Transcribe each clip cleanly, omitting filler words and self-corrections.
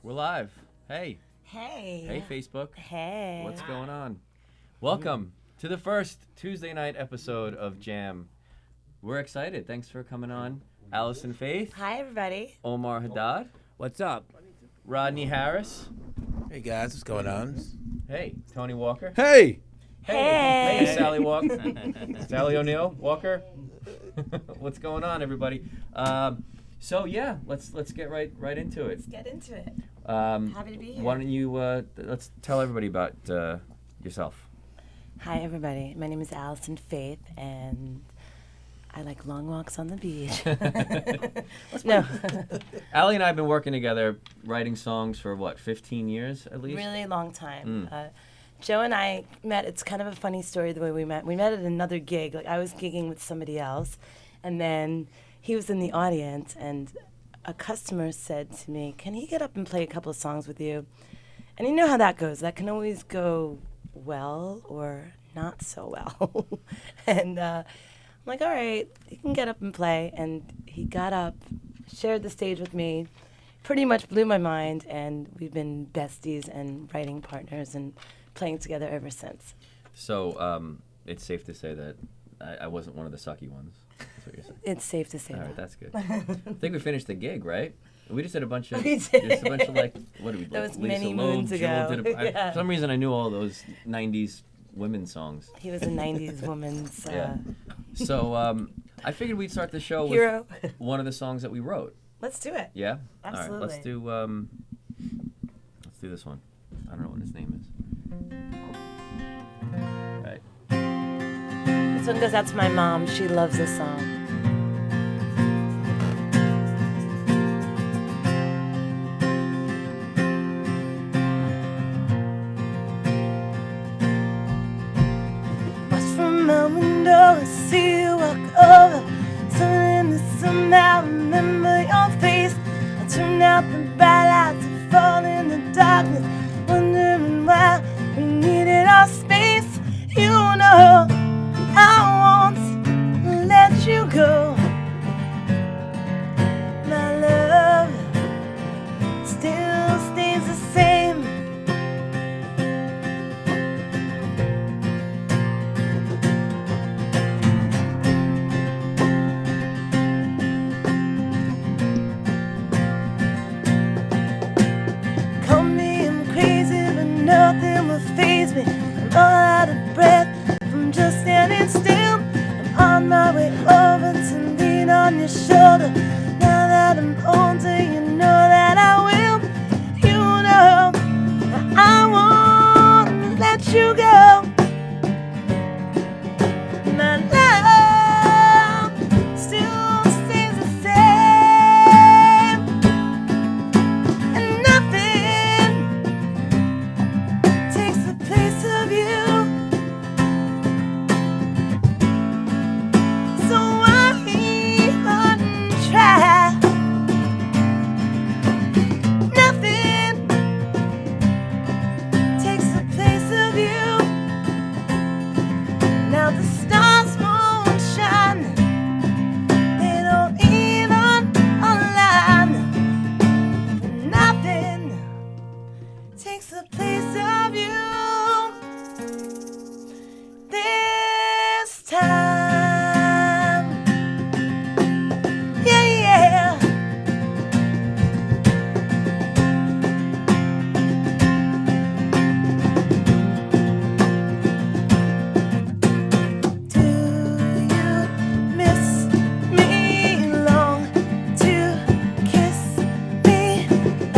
We're live. Hey. Hey. Hey, Facebook. Hey. What's going on? Welcome to the first Tuesday night episode of J.A.M. We're excited. Thanks for coming on. Allison Faith. Hi, everybody. Omar Haddad. What's up? Rodney Harris. Hey guys, what's going on? Hey, Tony Walker. Hey! Hey. Hey, Sally Walker. Sally O'Neill Walker. What's going on, everybody? So yeah, let's get right into it. Let's get into it. Happy to be here. Why don't you let's tell everybody about yourself. Hi, everybody. My name is Allison Faith, and I like long walks on the beach. No. Allie and I have been working together, writing songs for, 15 years at least? Really long time. Joe and I met. It's kind of a funny story the way we met. We met at another gig. Like, I was gigging with somebody else, and then he was in the audience, and a customer said to me, "Can he get up and play a couple of songs with you?" And you know how that goes. That can always go well or not so well. And I'm like, all right, he can get up and play. And he got up, shared the stage with me, pretty much blew my mind, and we've been besties and writing partners and playing together ever since. So it's safe to say that I wasn't one of the sucky ones. That's what you're saying. It's safe to say All that. right, that's good. I think we finished the gig, right? We just did a bunch of, We did. just a bunch of what did we do? That was Lisa many Loeb, moons Jill ago. did Yeah. for some reason I knew all those 90s women's songs. He was a 90s woman's Yeah. So I figured we'd start the show hero. with one of the songs that we wrote. Let's do it. Yeah? Absolutely. All right, let's do this one. I don't know what his name is. Right. This one goes out to my mom. She loves this song. Watch from my window and see you walk over. Suddenly somehow remember your face. I turn out the bright lights and fall in the darkness, wondering why we needed our space. You know I won't let you go. My love still stays the same. Call me I'm crazy, but nothing will faze me. I'm all out of breath from just standing still. I'm on my way over to lean on your shoulder. Now that I'm older, you know that I will. You know that I won't let you go. My love still stays the same, and nothing takes the place of you. So why even try? Nothing takes the place of you. Now the stars won't shine. They don't even align. Nothing takes the place of you this time. Yeah, yeah. Do you miss me? Long to kiss me? I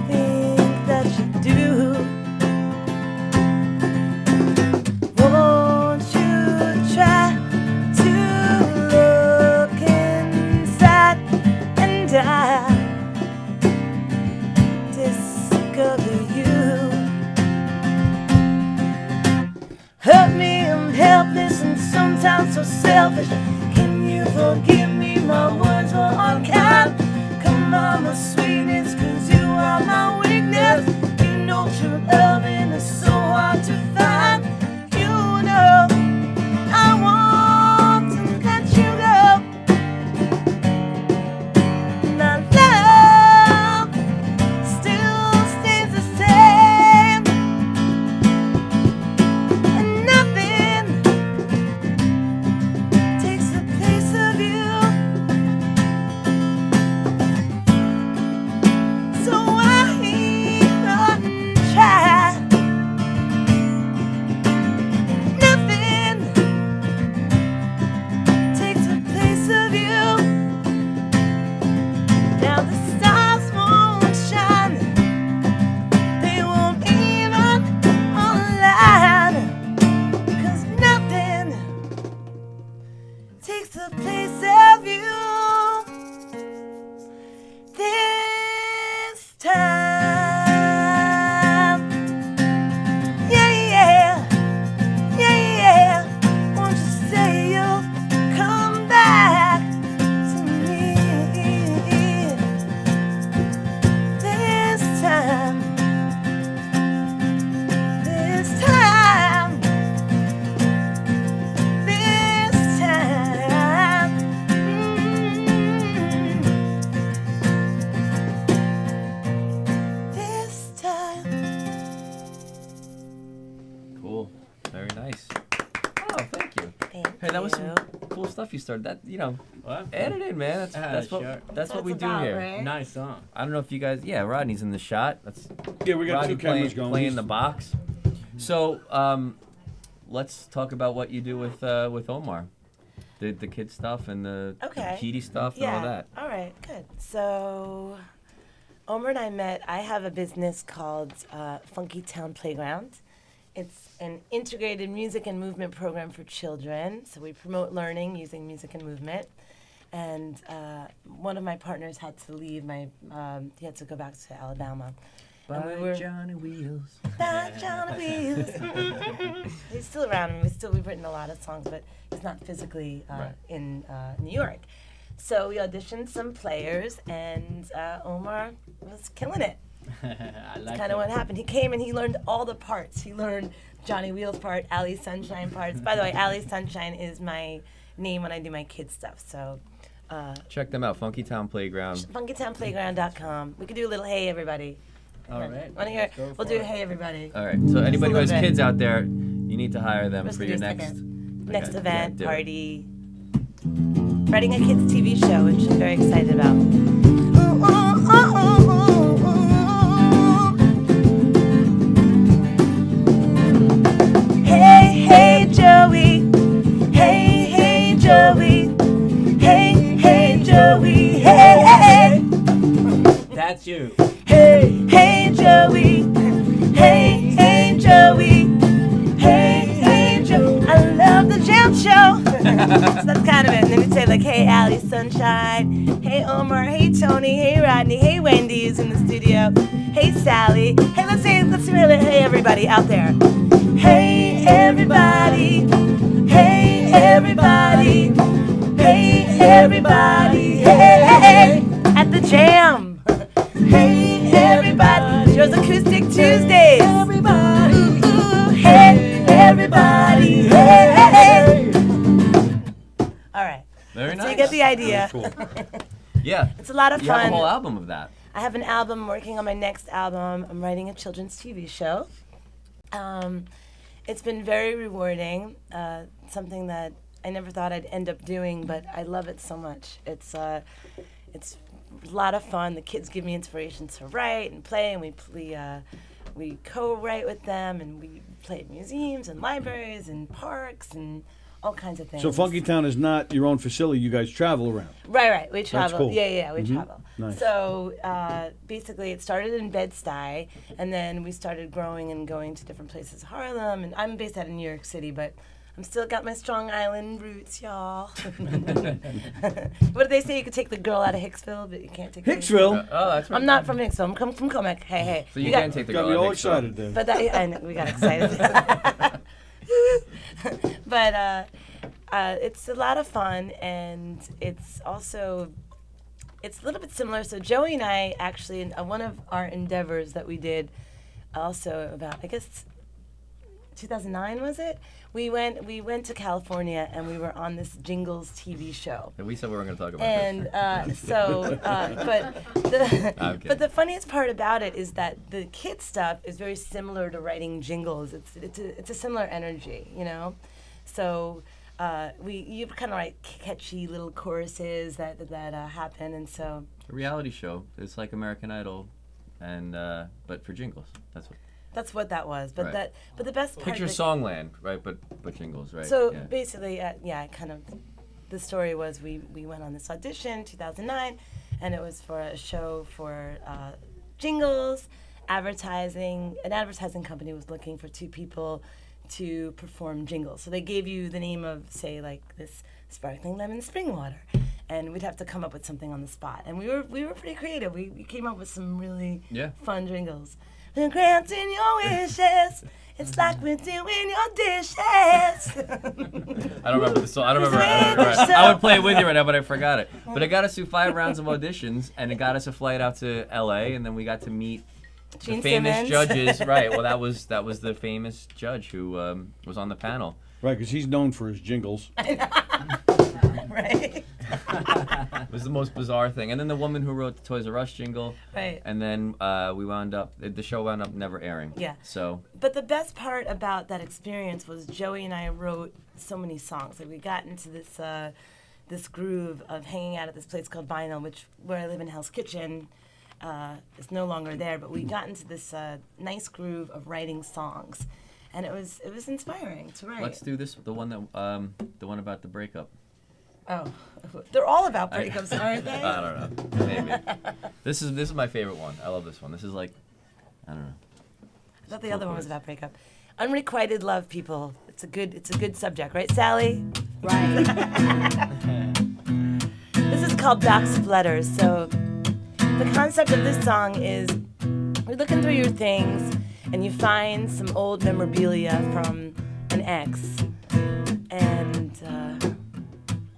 think that you do. Won't you try to look inside and I discover you? Hurt me, I'm helpless and sometimes so selfish. Can you forgive me? My words were unkind. Come on, my sweetness, 'cause you are my weakness. You know true loving is so hard to find. You know I want to let you go. My love Thank Hey, that was you. some cool stuff you started. That What? add it in, man. That's sure. what That's we what do it's about, here. right? Nice song. I don't know if you guys. Yeah, Rodney's in the shot. That's Yeah, we got Rodney two cameras going. playing the box. So let's talk about what you do with Omar, the kid stuff and the Petey stuff and all that. All right, good. So, Omar and I met. I have a business called Funky Town Playground. It's an integrated music and movement program for children. So we promote learning using music and movement. And one of my partners had to leave. He had to go back to Alabama. By Johnny Wheels. By Johnny Wheels. He's still around, and we've written a lot of songs, but he's not physically in New York. So we auditioned some players, and Omar was killing it. That's kind of what happened. He came and he learned all the parts. He learned Johnny Wheels part, Ali Sunshine parts. By the way, Ali Sunshine is my name when I do my kids stuff. So check them out, Funky Town Playground. funkytownplayground.com. We could do a little hey everybody. All right. We'll do hey everybody. All right. So anybody who has little bit. kids out there, you need to hire them Let's for do your a next second. Next Okay, event, do it. party. Writing a kids' TV show, which I'm very excited about. Hey, hey, Joey. Hey, hey, Joey. Hey, hey, Joey. Hey, hey. That's you. Hey, hey, Joey. Hey, hey, Joey. Hey, hey, Joey. I love the J.A.M show. So that's kind of it. And then we say like, hey, Ali Sunshine. Hey, Omar. Hey, Tony. Hey, Rodney. Hey, Wendy is in the studio. Hey, Sally. Hey, let's do hey, everybody out there. Hey, everybody. Hey, everybody. Hey, everybody. Hey, hey, at the J.A.M. Hey, everybody. Joe's Acoustic Tuesdays. Everybody. Ooh, hey, everybody. Hey, hey. All right. Very nice. So you get the idea. Cool. Yeah. It's a lot of You have a fun. whole album of that. I have an album. I'm working on my next album. I'm writing a children's TV show. It's been very rewarding. Something that I never thought I'd end up doing, but I love it so much. It's a lot of fun. The kids give me inspiration to write and play, and we co-write with them, and we play at museums and libraries and parks and all kinds of things. So Funky Town is not your own facility. You guys travel around. Right. We travel. cool. Yeah, we travel. Nice. So basically, it started in Bed-Stuy, and then we started growing and going to different places, Harlem, and I'm based out of New York City, but I'm still got my Strong Island roots, y'all. What did they say? You could take the girl out of Hicksville, but you can't take Hicksville. Oh, that's right. I'm not from Hicksville. I'm from Comic. Hey. So you got- can take the Got girl me out all of excited there. But I know, we got excited. But it's a lot of fun, and it's also a little bit similar. So Joey and I actually, in one of our endeavors that we did, also about, I guess, 2009 was it? We went to California, and we were on this Jingles TV show. And we said we were going to talk about And this. I'm kidding. but the funniest part about it is that the kid stuff is very similar to writing jingles. It's a similar energy, you know. So you kind of write catchy little choruses that happen, and so. A reality show. It's like American Idol, and but for jingles. That's what that was. But Right. but the best part. Picture of it, Songland, right? But jingles, right? So yeah. basically, kind of, the story was we went on this audition, 2009, and it was for a show for jingles, advertising. An advertising company was looking for two people to perform jingles. So they gave you the name of, say, like this sparkling lemon spring water, and we'd have to come up with something on the spot. And we were pretty creative. We came up with some really fun jingles. We're granting your wishes. It's like we're doing your dishes. I don't remember the song. I don't remember. I would play it with you right now, but I forgot it. But it got us through 5 rounds of auditions, and it got us a flight out to L.A., and then we got to meet Gene the famous Simmons. judges. Right. Well, that was the famous judge who was on the panel. Right, because he's known for his jingles. right? It was the most bizarre thing. And then the woman who wrote the Toys R Us jingle. Right. And then the show wound up never airing. Yeah. So. But the best part about that experience was Joey and I wrote so many songs. Like we got into this groove of hanging out at this place called Vinyl, where I live in Hell's Kitchen. It's no longer there, but we got into this nice groove of writing songs, and it was inspiring to write. Let's do this. The one about the breakup. Oh, they're all about breakups, aren't they? I don't know. Maybe. This is my favorite one. I love this one. This is like, I don't know. I thought the other one was about breakup. Unrequited love, people. It's a good subject, right, Sally? Right. This is called Back Splatters. So the concept of this song is you're looking through your things and you find some old memorabilia from an ex, and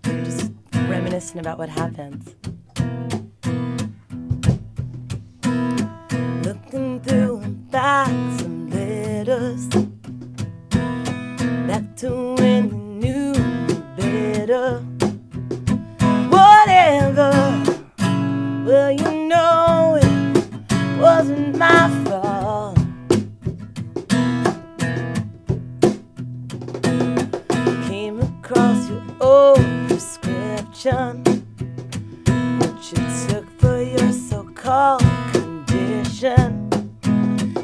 you're just reminiscing about what happened. Looking through a box of letters back to when you knew better. Whatever, well, you know it wasn't my fault. Came across your old prescription, which you took for your so-called condition.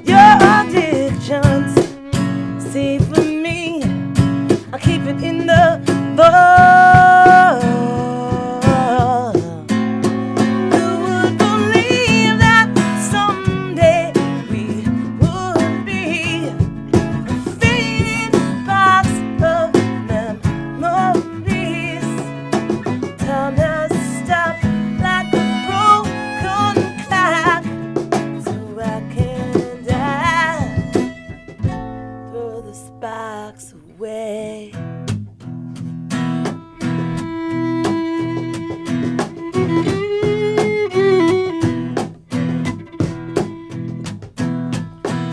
Your addictions, see for me, I'll keep it in the vault. Who would believe that someday we would be a faded box of memories? Time has stopped like a broken clock, so I can die. Throw the sparks away.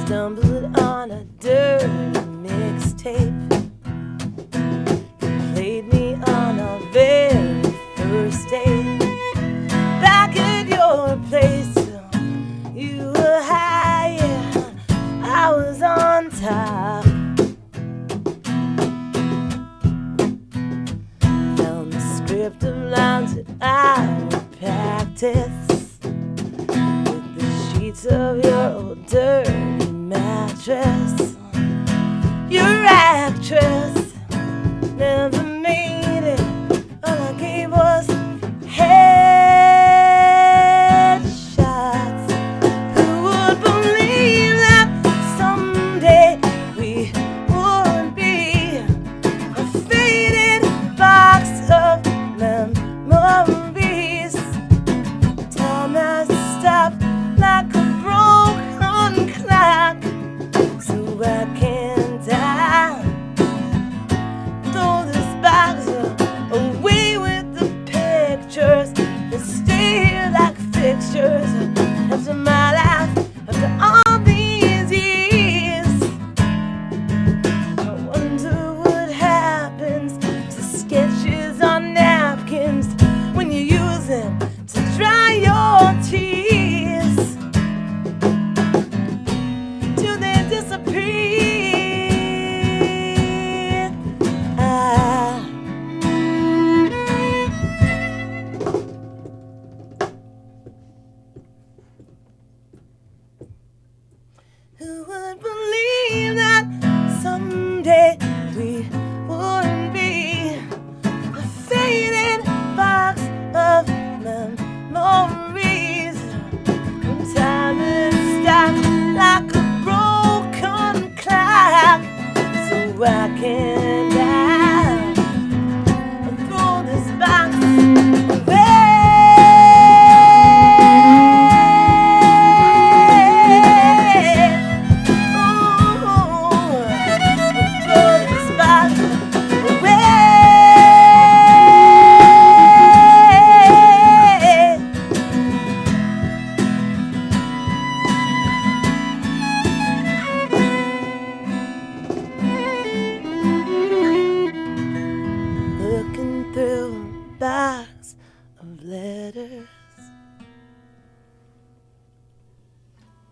Stumbled on a dirty mixtape. You played me on our very first date. Back at your place, you were high, yeah, I was on top. Found the script of lines that I would practice with the sheets of your old dirty mattress. Your actress never made it. All I gave was headshots. Who would believe that someday we would be a faded box of memories? Time has stopped like a broken clock, so I can't die. Throw this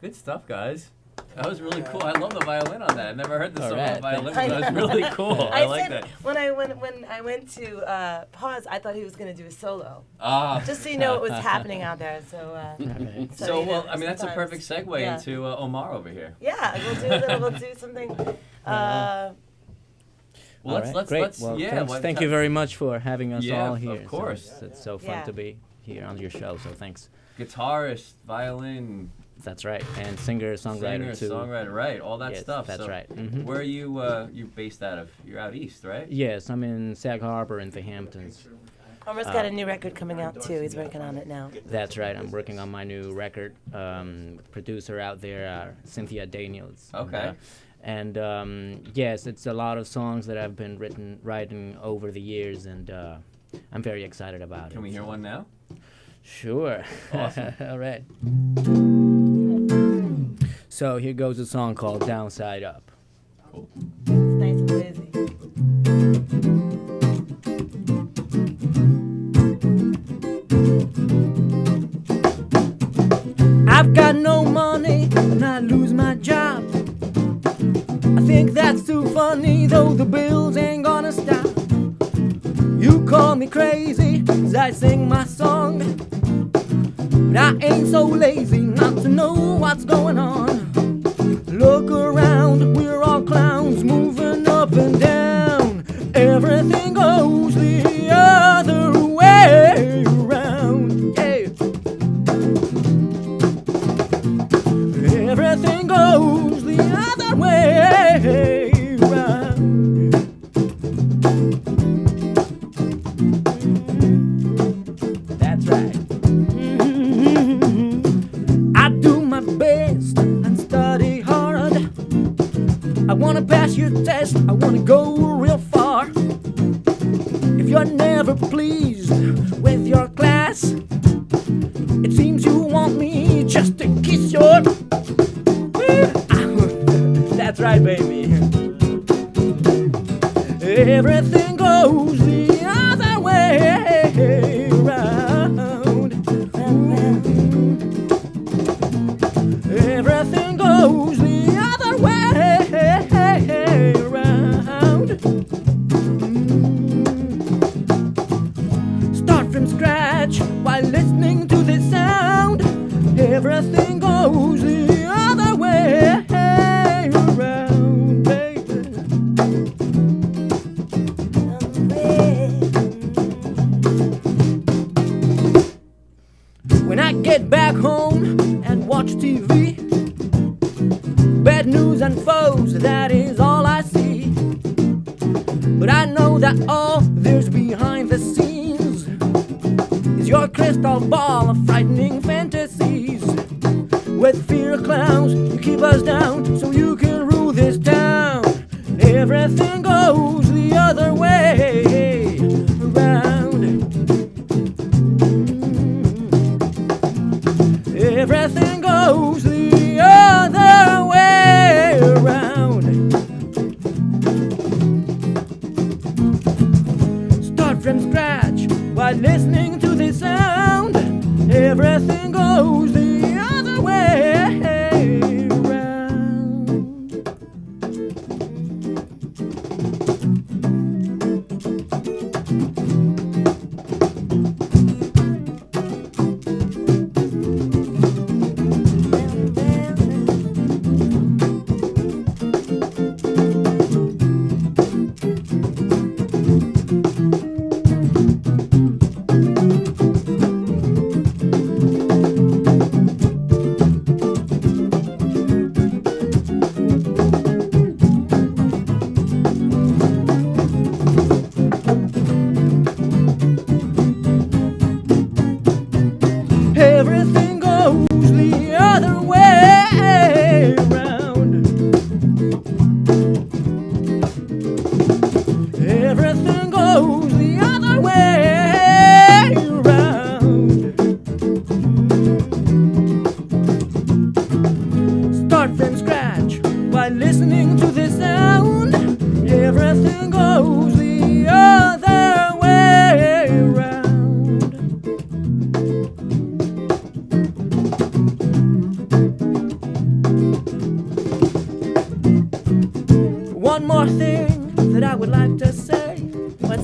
Good stuff, guys. That was really cool. I love the violin on that. I've never heard the song on Alright, the violin. thanks. But that was really cool. I like said, that. When I went to pause, I thought he was going to do a solo. Ah. Just so you know what was happening out there. So, So, you know, well, I mean, that's a sometimes- perfect segue yeah. into Omar over here. Yeah, we'll do something. Well, All right, great. Well, thank you very much for having us Yeah, all of here. course. It's so fun Yeah. to be here on your show, so thanks. Guitarist, violin, That's right. And singer, songwriter, too. songwriter, right? All that Yes, stuff. that's So right. Mhm. Where are you based out of? You're out east, right? Yes, I'm in Sag Harbor in the Hamptons. Homer's got a new record coming out too. He's working on it now. That's right. I'm working on my new record. Producer out there, Cynthia Daniels. Okay. And yes, it's a lot of songs that I've been writing over the years, and I'm very excited about it. Can we hear one now? Sure. Awesome. All right. So here goes a song called Downside Up. Cool. It's nice and busy. I've got no money and I lose my job. I think that's too funny, though the bills ain't gonna stop. You call me crazy as I sing my song, but I ain't so lazy not to know what's going on. Look around, we're all clowns moving up and down. Everything goes the other way around. Yeah. Everything goes the other way around. That's right. I do my best and study hard. I wanna pass your test, I wanna go real far. If you're never pleased with your class, it seems you want me just to kiss your... That's right, baby. Everything goes the other way around. Everything goes the other way around. Start from scratch while listening to this sound. Everything goes the other way around, baby. When I get back home and watch TV, bad news and foes, that is all I see. But I know that all there's behind the scenes is your crystal ball of frightening fantasies. With fear clowns, you keep us down so you can rule this town. Everything goes the other way around. Everything goes the other way around. Start from scratch while listening to this sound. Everything goes the other way around.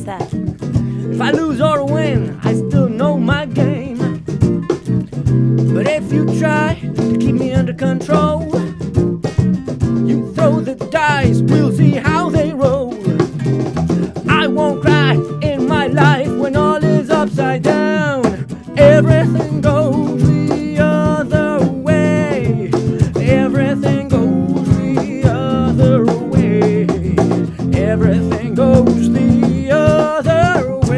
What's that? If I lose or win, I still know my game. But if you try to keep me under control, you throw the dice, we'll see how they roll. I won't cry in my life when all is upside down. Everything goes the other way. Everything goes the other way. Everything goes the other way.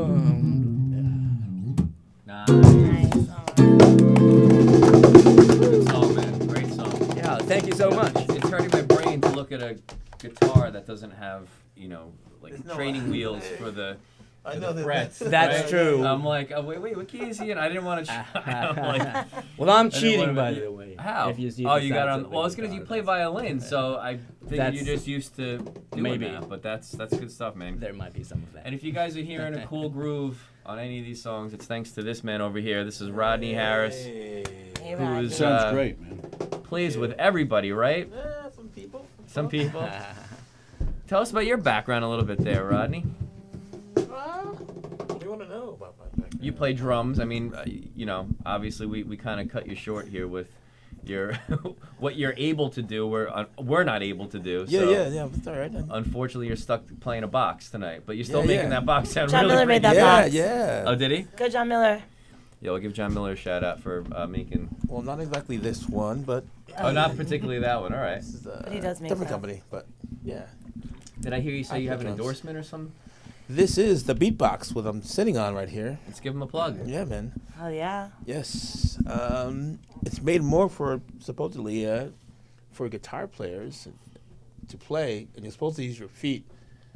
Around. Nice. Good song, man. Great song. Yeah, thank you so much. It's hurting my brain to look at a guitar that doesn't have, like There's no- training wheels for the I know that. frets. That's right? true. I'm like, oh, wait, what key is he in? I didn't want to try. I'm like, Well, I'm I didn't cheating, wanna by be- the way. How? If you use Oh, the you got it sounds on. of Well, the it's because you guitar, play violin, so I think That's- you're just used to doing Maybe. that. But that's good stuff, man. There might be some of that. And if you guys are hearing a cool groove on any of these songs, it's thanks to this man over here. This is Rodney Harris, Hey, who Rodney. is Sounds great, man. plays with everybody, right? Some people. Some people. Tell us about your background a little bit there, Rodney. What do you want to know about my background? You play drums. I mean, obviously we kind of cut you short here with your what you're able to do. We're not able to do. Yeah, so yeah. It's all right. Unfortunately, you're stuck playing a box tonight, but you're still Yeah, making yeah. that box sound John really Miller made pretty. that Yeah, box. yeah. Oh, did he? Good, John Miller. Yeah, we'll give John Miller a shout out for making. Well, not exactly this one, but Oh, not particularly that one. All right. this is But he does make different them. company. But yeah, Did I hear you say I you play have an drums. endorsement or something? this is the beatbox what I'm sitting on right here. Let's give him a plug. Yeah, man. Oh, yeah. Yes. It's made more for supposedly for guitar players to play, and you're supposed to use your feet.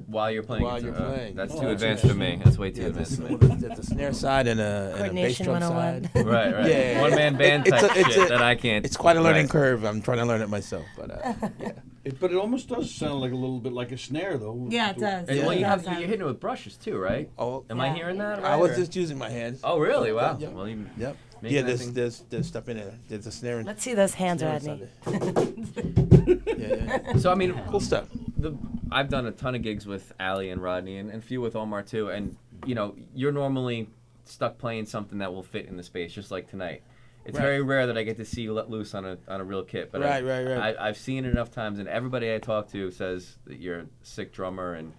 While you're playing. While guitar. you're playing. That's Oh, too that's advanced for me. That's way too advanced for me. There's a snare side and a bass Coordination drum 101. side. Right, right. Yeah. One man band It's type a- it's shit a- that I can't. It's quite a learning right. curve. I'm trying to learn it myself, but yeah. But it almost does sound like a little bit like a snare, though. Yeah, it does. And Yeah. well, It you're does have- hitting it with brushes too, right? Oh, Am I Yeah. hearing that? I right, was or- just using my hands. Oh, really? Wow. Yep. Well, you Yep. making Yeah, that there's thing- stuff in there. There's a snare. And Let's see those hands, snare Rodney. inside it. Yeah. So I mean, Cool stuff. I've done a ton of gigs with Ali and Rodney, and a few with Omar too. And you're normally stuck playing something that will fit in the space, just like tonight. It's Right. very rare that I get to see let loose on a real kit. But Right. I've seen it enough times, and everybody I talk to says that you're a sick drummer, and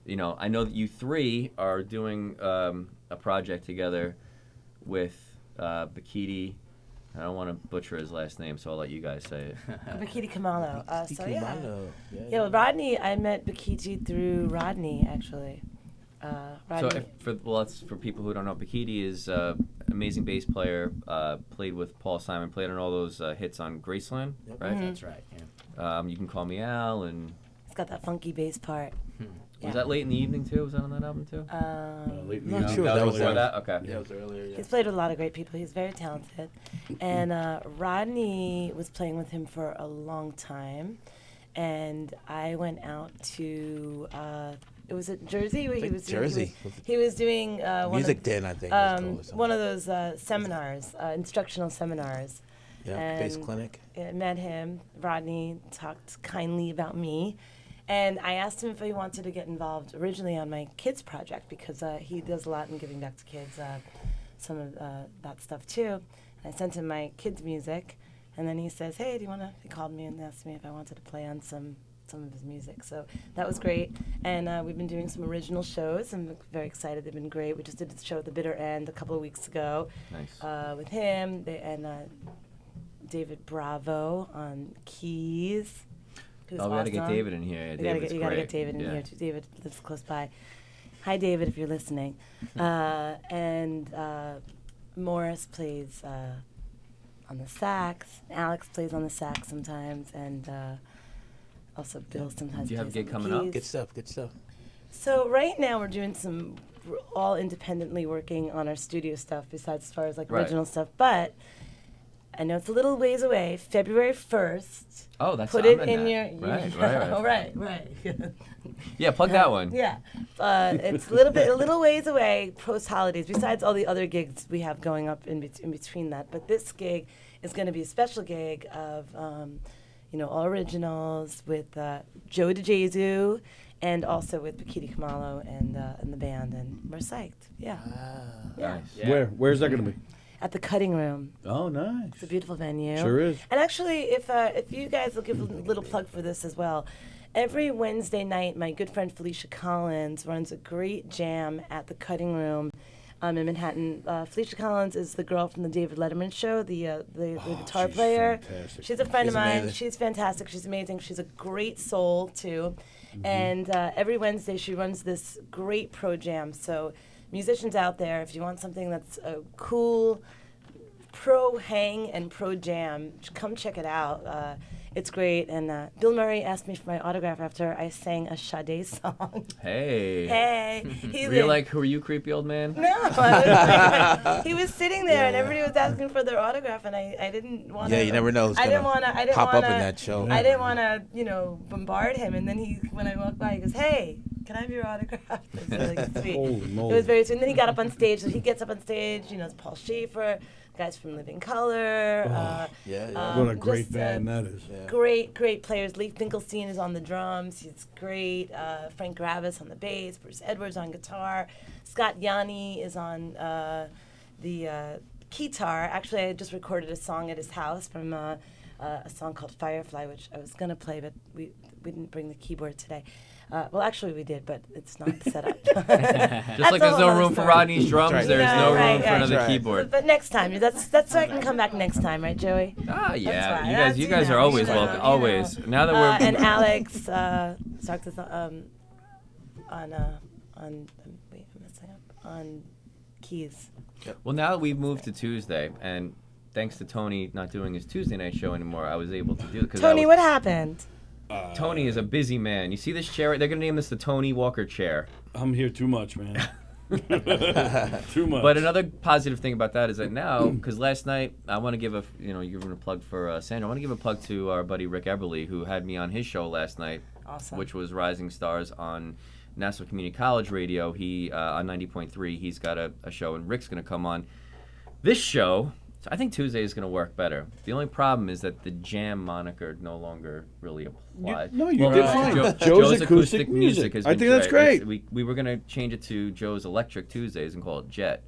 I know that you three are doing a project together with Bakiti. I don't want to butcher his last name, so I'll let you guys say it. Bakiti Kamalo. So, yeah. Kumalo. Yeah, well, Rodney, I met Bakiti through Rodney, actually. So, Rodney. that's for people who don't know, Bakiti is amazing bass player. Played with Paul Simon. Played on all those hits on Graceland, Yep. right? That's right. Yeah. You Can Call Me Al, and He's got that funky bass part. was that Late in the Evening too? Was that on that album too? Not sure. That That was was before earlier. that. Okay. Yeah, it was earlier. Yeah. He's played with a lot of great people. He's very talented. And Rodney was playing with him for a long time. And I went out to, it was at Jersey where he think was doing, Jersey. He was doing one Music of, Den, I think. it was called or something. one of those seminars, instructional seminars. Yeah, bass and- clinic. I met him. Rodney talked kindly about me. And I asked him if he wanted to get involved originally on my kids project because he does a lot in giving back to kids, some of that stuff too. And I sent him my kids' music, and then he says, "Hey, do you want to?" He called me and asked me if I wanted to play on some of his music. So that was great. And we've been doing some original shows. I'm very excited. They've been great. We just did a show at the Bitter End a couple of weeks ago Nice. with him and David Bravo on keys. who's Oh, we got to get awesome. David in here. You gotta David's get, you gotta great. get David in Yeah. here too. David lives close by. Hi, David, if you're listening. And Morris plays on the sax. Alex plays on the sax sometimes, and also Bill sometimes. Do you have a plays gig on the coming up? keys. Good stuff. Good stuff. So right now we're doing we're all independently working on our studio stuff besides as far as like Right. original stuff. But I know it's a little ways away. February 1st. Oh, that's Put I'm it in that. your. Right, Oh, right. right. Yeah, plug that one. Yeah. It's a little ways away post holidays. Besides all the other gigs we have going up in between that, but this gig is going to be a special gig of, all originals with Joe DeJesu and also with Pakiti Kamalo and the band, and we're psyched. Yeah. Nice. Yeah. Where's that going to be? At the Cutting Room. Oh, nice. It's a beautiful venue. Sure is. And actually, if you guys will give a little plug for this as well, every Wednesday night, my good friend Felicia Collins runs a great jam at the Cutting Room in Manhattan. Felicia Collins is the girl from the David Letterman show, the guitar she's player. fantastic. She's a friend She's of mine. amazing. She's fantastic. She's amazing. She's a great soul, too. And every Wednesday, she runs this great pro jam. So musicians out there, if you want something that's a cool pro hang and pro jam, come check it out. It's great. And Bill Murray asked me for my autograph after I sang a Sade song. Hey. Hey. Were you like, who are you, creepy old man? No, I was he was sitting there and everybody was asking for their autograph, and I didn't want to. Yeah, you never know who's I didn't gonna want to. pop up in that show. I didn't want to, bombard him. And then when I walked by, he goes, "Hey, can I have your autograph?" It was really sweet. Holy moly. It was very sweet. And then he got up on stage. So he gets up on stage. It's Paul Schaefer, guys from Living Color. What a great just, band that is. Yeah. Great players. Lee Finkelstein is on the drums. He's great. Frank Gravis on the bass. Bruce Edwards on guitar. Scott Yanni is on the guitar. Actually, I just recorded a song at his house from a song called Firefly, which I was going to play, but we didn't bring the keyboard today. Well, actually, we did, but it's not set up. Just like there's no room for Rodney's drums, Right. there's no room right, for right. another Right. keyboard. But next time, that's so I can come back next time, right, Joey? Ah, yeah. right. You That's, guys are always welcome. you know. Always. Now that we're And Alex talked to wait, I'm messing up on keys. well, now that we've moved to Tuesday, and thanks to Tony not doing his Tuesday night show anymore, I was able to do it. Tony, what happened? Tony is a busy man. You see this chair? They're gonna name this the Tony Walker chair. I'm here too much, man. Too much. But another positive thing about that is that now, because last night I want to give you're giving a plug for Sandra. I want to give a plug to our buddy Rick Eberly, who had me on his show last night, Awesome. which was Rising Stars on Nassau Community College Radio. He on 90.3. He's got a show, and Rick's going to come on this show. So I think Tuesday is going to work better. The only problem is that the Jam moniker no longer really applies. you did fine. Joe's Joe's acoustic Acoustic music has I been think that's great. We were going to change it to Joe's Electric Tuesdays and call it Jet,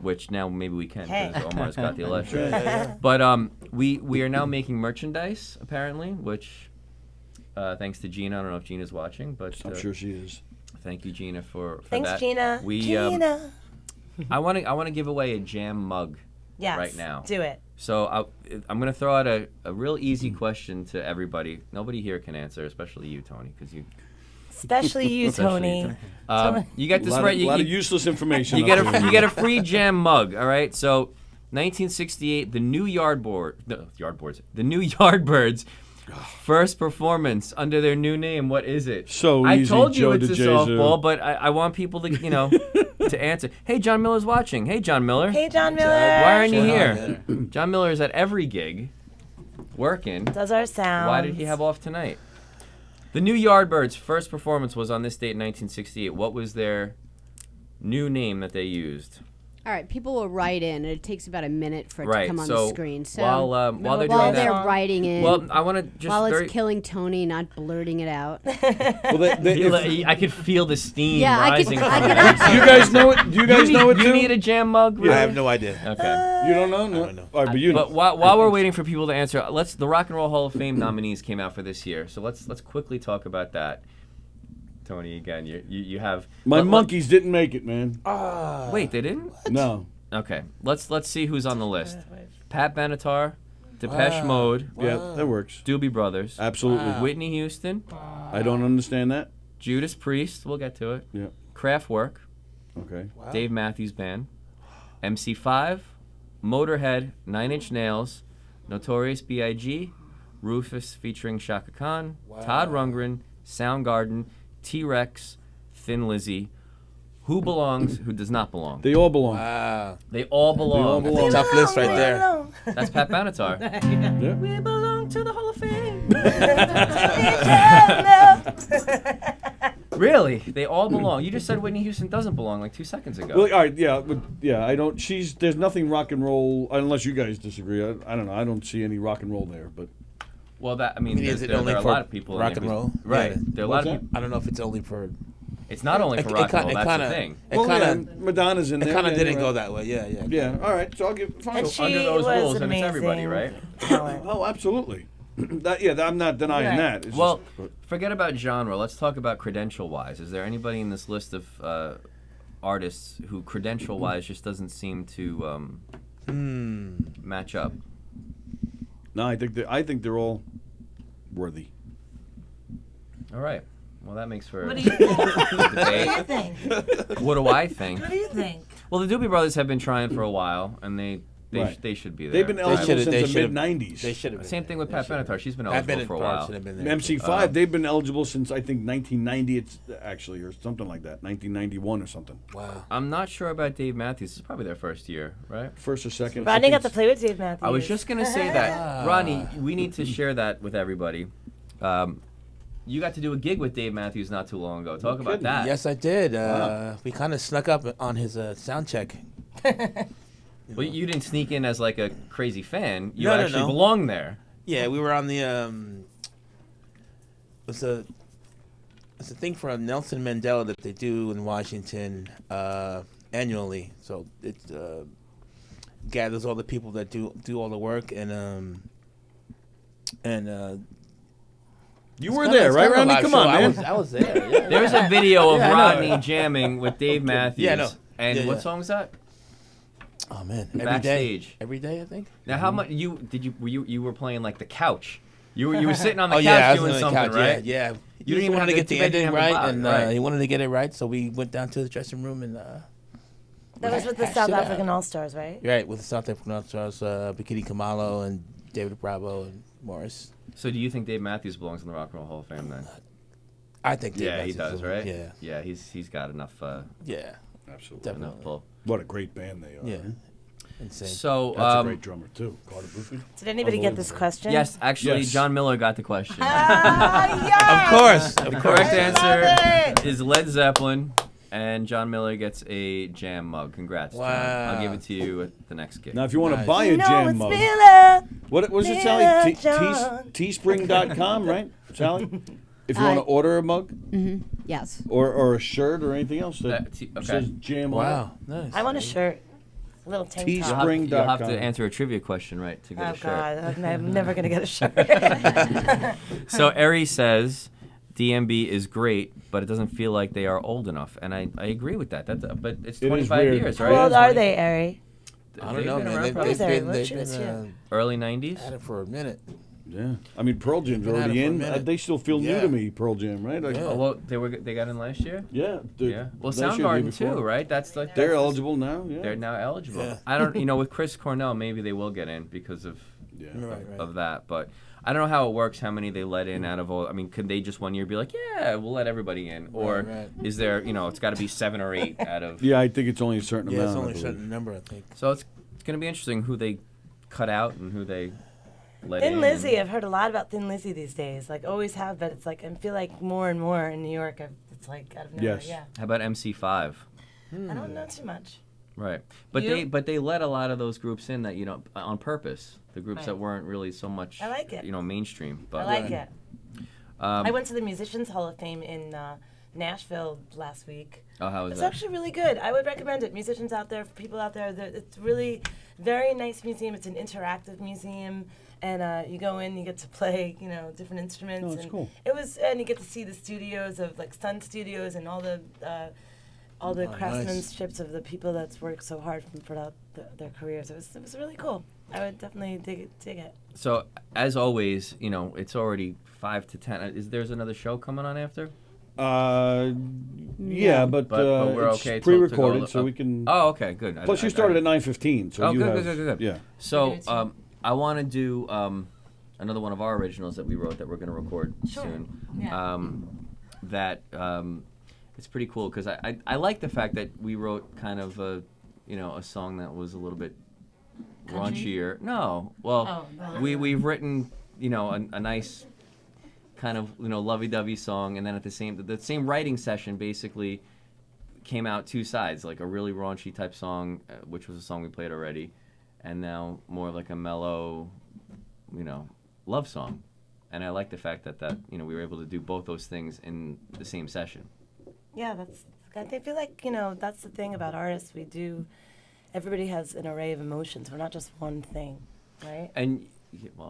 which now maybe we can because Hey. Omar's got the electric. But we are now making merchandise apparently, which thanks to Gina. I don't know if Gina's watching, but I'm sure she is. thank you, Gina, for Thanks, that. Gina. We Gina. I want to give away a Jam mug. Yes. right now. Do it. So I'm going to throw out a real easy question to everybody. Nobody here can answer, especially you, Tony, because you. Especially you, Tony. You get this A right. lot of useless information. You get a free Jam mug. All right. So, 1968, the New the New Yardbirds. First performance under their new name. What is it? So I easy, told you Joe it's a DeJesu. softball, but I want people to to answer. Hey, John Miller's watching. Hey, John Miller. Hey, John Miller. Why aren't you What's going here? on, John Miller is at every gig, working. Does our sound. Why did he have off tonight? The New Yardbirds' first performance was on this date in 1968. What was their new name that they used? All right, people will write in, and it takes about a minute for it Right, to come on so the screen. So while they're while doing that, they're writing in, well, I want to just while very. it's killing Tony, not blurting it out. I could feel the steam Yeah, I could rising. from actually- it. Do you guys know it? Do you guys know it You too? need a Jam mug? I have no idea. Okay. You don't know? No. I don't know. All right, but you know. But while we're waiting for people to answer, the Rock and Roll Hall of Fame nominees came out for this year, so let's quickly talk about that. Tony, again, you have My monkeys didn't make it, man. Wait, they didn't? No. Okay, let's see who's on the list. Pat Benatar, Depeche Mode, Yeah, that works. Doobie Brothers, Absolutely. Whitney Houston, I don't understand that. Judas Priest. We'll get to it. Yeah. Kraftwerk, Okay. Dave Matthews Band, MC5, Motorhead, Nine Inch Nails, Notorious B.I.G., Rufus featuring Shaka Khan, Todd Rundgren, Soundgarden, T-Rex, Thin Lizzy. Who belongs? Who does not belong? They all belong. Wow. They all belong. all belong. Tough list right there. That's Pat Benatar. Yeah. We belong to the Hall of Fame. Really? They all belong. You just said Whitney Houston doesn't belong like 2 seconds ago. Well, all right, yeah, but yeah, I don't. There's nothing rock and roll unless you guys disagree. I don't know. I don't see any rock and roll there, but. Well, that I mean, Is it there only are a for lot of people in rock there and roll? right? Yeah. There are a What's lot of that? people. I don't know if it's only for. It's not only for rock and roll. That's the thing. It Well, kind of. Madonna's in It there. kind of yeah, didn't you're go right. that way. Yeah, yeah. Yeah, all right. So I'll give. Fine. And So she under those was rules, an then it's everybody, amazing right? talent. Oh, absolutely. I'm not denying Right. that. It's Well, just, forget about genre. Let's talk about credential-wise. Is there anybody in this list of artists who credential-wise just doesn't seem to match up? no, I think they're all worthy. All right. Well, that makes for What do you think? What do debate. you think? What do I think? What do you think? Well, the Doobie Brothers have been trying for a while, and they Right. they should be there. They've been eligible should've- since they the should've- mid-'90s. They should have. Same thing with Pat Benatar. She's been Pat eligible for a while. should have been there. MC5, they've been eligible since I think 1990. It's actually or something like that, 1991 or something. Wow. I'm not sure about Dave Matthews. This is probably their first year, right? First or second. Rodney I got think to play with Dave Matthews. I was just gonna say that, Ronnie. We need to share that with everybody. You got to do a gig with Dave Matthews not too long ago. Talk about kidding. that. Yes, I did. We kind of snuck up on his sound check. Well, you didn't sneak in as like a crazy fan. You No, actually no. belong there. Yeah, we were on the. It's a thing for Nelson Mandela that they do in Washington annually. So it gathers all the people that do all the work and. you were there, right, Rodney? Come on, man. I was there. Yeah. There's a video of Yeah, I know. Rodney jamming with Dave Matthews. Yeah, I know. And Yeah, what yeah. song was that? Oh man, every day. Backstage. Every day, I think. Now, how much you were playing like the couch? You were sitting on the Oh couch yeah, I was doing on the something, couch. right? Yeah, yeah. You didn't even wanted have to to- get the too bad you ending didn't have right, a and bot, right. he wanted to get it right, so we went down to the dressing room and. That was with the hashed South it out. African All Stars, right? Right, with the South African All-Stars, Bikini Kamalo and David Bravo and Morris. So, do you think Dave Matthews belongs in the Rock and Roll Hall of Fame then? I think Dave Yeah, he Matthews does, is- right? Yeah, Yeah, he's got enough yeah, Absolutely. definitely. enough pull. What a great band they are. Yeah, huh? insane. So, That's a great drummer too, Carter Buford. Did anybody get this question? yes, actually, Yes. John Miller got the question. Ah, Of course, The correct I love answer it. is Led Zeppelin, and John Miller gets a Jam mug. Congrats, John. Wow. I'll give it to you at the next gig. Now, if you want to Nice. buy a You know jam it's mug, Miller. what was it, Miller Sally? John. Teespring.com, right, Sally? If you want to order a mug Yes. or a shirt or anything else that Okay. says jam on wow, nice. I want a shirt. A little tank Tees- top. You'll have Spring.com. to answer a trivia question right to get Oh a shirt. God, I'm never gonna get a shirt. So Eri says DMB is great, but it doesn't feel like they are old enough, and I agree with that. But it's It is 25 weird. years, How right? old are they, Ari? I don't They've know, been man. around They've, probably they've There, been, let's they've shoot us been here. early 90s. at it for a minute. Yeah, I mean Pearl Jam's Been at already it for a in. minute. They still feel new Yeah. to me, Pearl Jam, right? Like, Yeah. Oh, well, they got in last year. yeah. Yeah. Well, last year, the year Soundgarden before. too, right? That's like They're that's- eligible now. Yeah. They're now eligible. Yeah. I don't, with Chris Cornell, maybe they will get in because of yeah. Right. of that, but I don't know how it works. How many they let in out of all? I mean, could they just one year be like, yeah, we'll let everybody in, or Right. is there, it's got to be 7 or 8 out of? Yeah, I think it's only a certain Yeah, amount. it's only I a believe. certain number, I think. So it's going to be interesting who they cut out and who they let in. Thin Lizzy, I've heard a lot about Thin Lizzy these days. Like always have, but it's like I feel like more and more in New York. It's like out of nowhere. Yes. Yeah. How about MC5? I don't know too much. Right, but You? they let a lot of those groups in that on purpose. The groups Right. that weren't really so much I like it. mainstream. I But like it. Um, I went to the Musicians Hall of Fame in Nashville last week. oh, how was It's that? actually really good. I would recommend it. Musicians out there, people out there, it's really very nice museum. It's an interactive museum, and you go in, you get to play, different instruments. Oh, that's and cool. And you get to see the studios of like Sun Studios and all the nice. craftsmanships of the people that's worked so hard throughout their careers. It was really cool. I would definitely dig it. So as always, it's already 5 to 10. There's another show coming on after? Yeah, but we're it's okay. pre-recorded, so we can. Oh, okay, good. Plus, you started at 9:15, so Oh, you good, have. good, good, good. Yeah. So Maybe two. I want to do another one of our originals that we wrote that we're going to record Sure. soon. Yeah. It's pretty cool because I like the fact that we wrote kind of a song that was a little bit Country? raunchier. No, well, Oh, no. we've written a nice kind of lovey-dovey song, and then at the same writing session basically came out two sides, like a really raunchy type song, which was a song we played already, and now more like a mellow, love song. And I like the fact that we were able to do both those things in the same session. Yeah, I feel like, that's the thing about artists. Everybody has an array of emotions. We're not just one thing, right? And,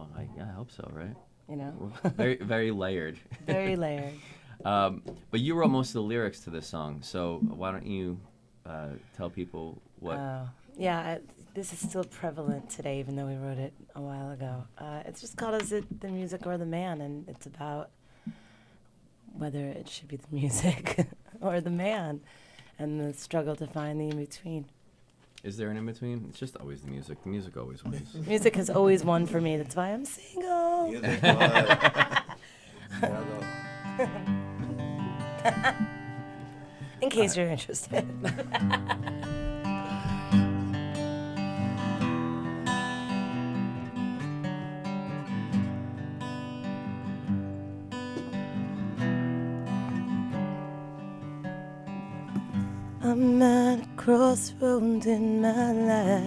I hope so, right? Very, very layered. Very layered. But you wrote most of the lyrics to this song, so why don't you tell people what... This is still prevalent today, even though we wrote it a while ago. It's just called Is It the Music or the Man? And it's about whether it should be the music or the man, and the struggle to find the in-between. Is there an in-between? It's just always the music. The music always wins. Music has always won for me. That's why I'm single. In case you're interested. I'm at a crossroads in my life,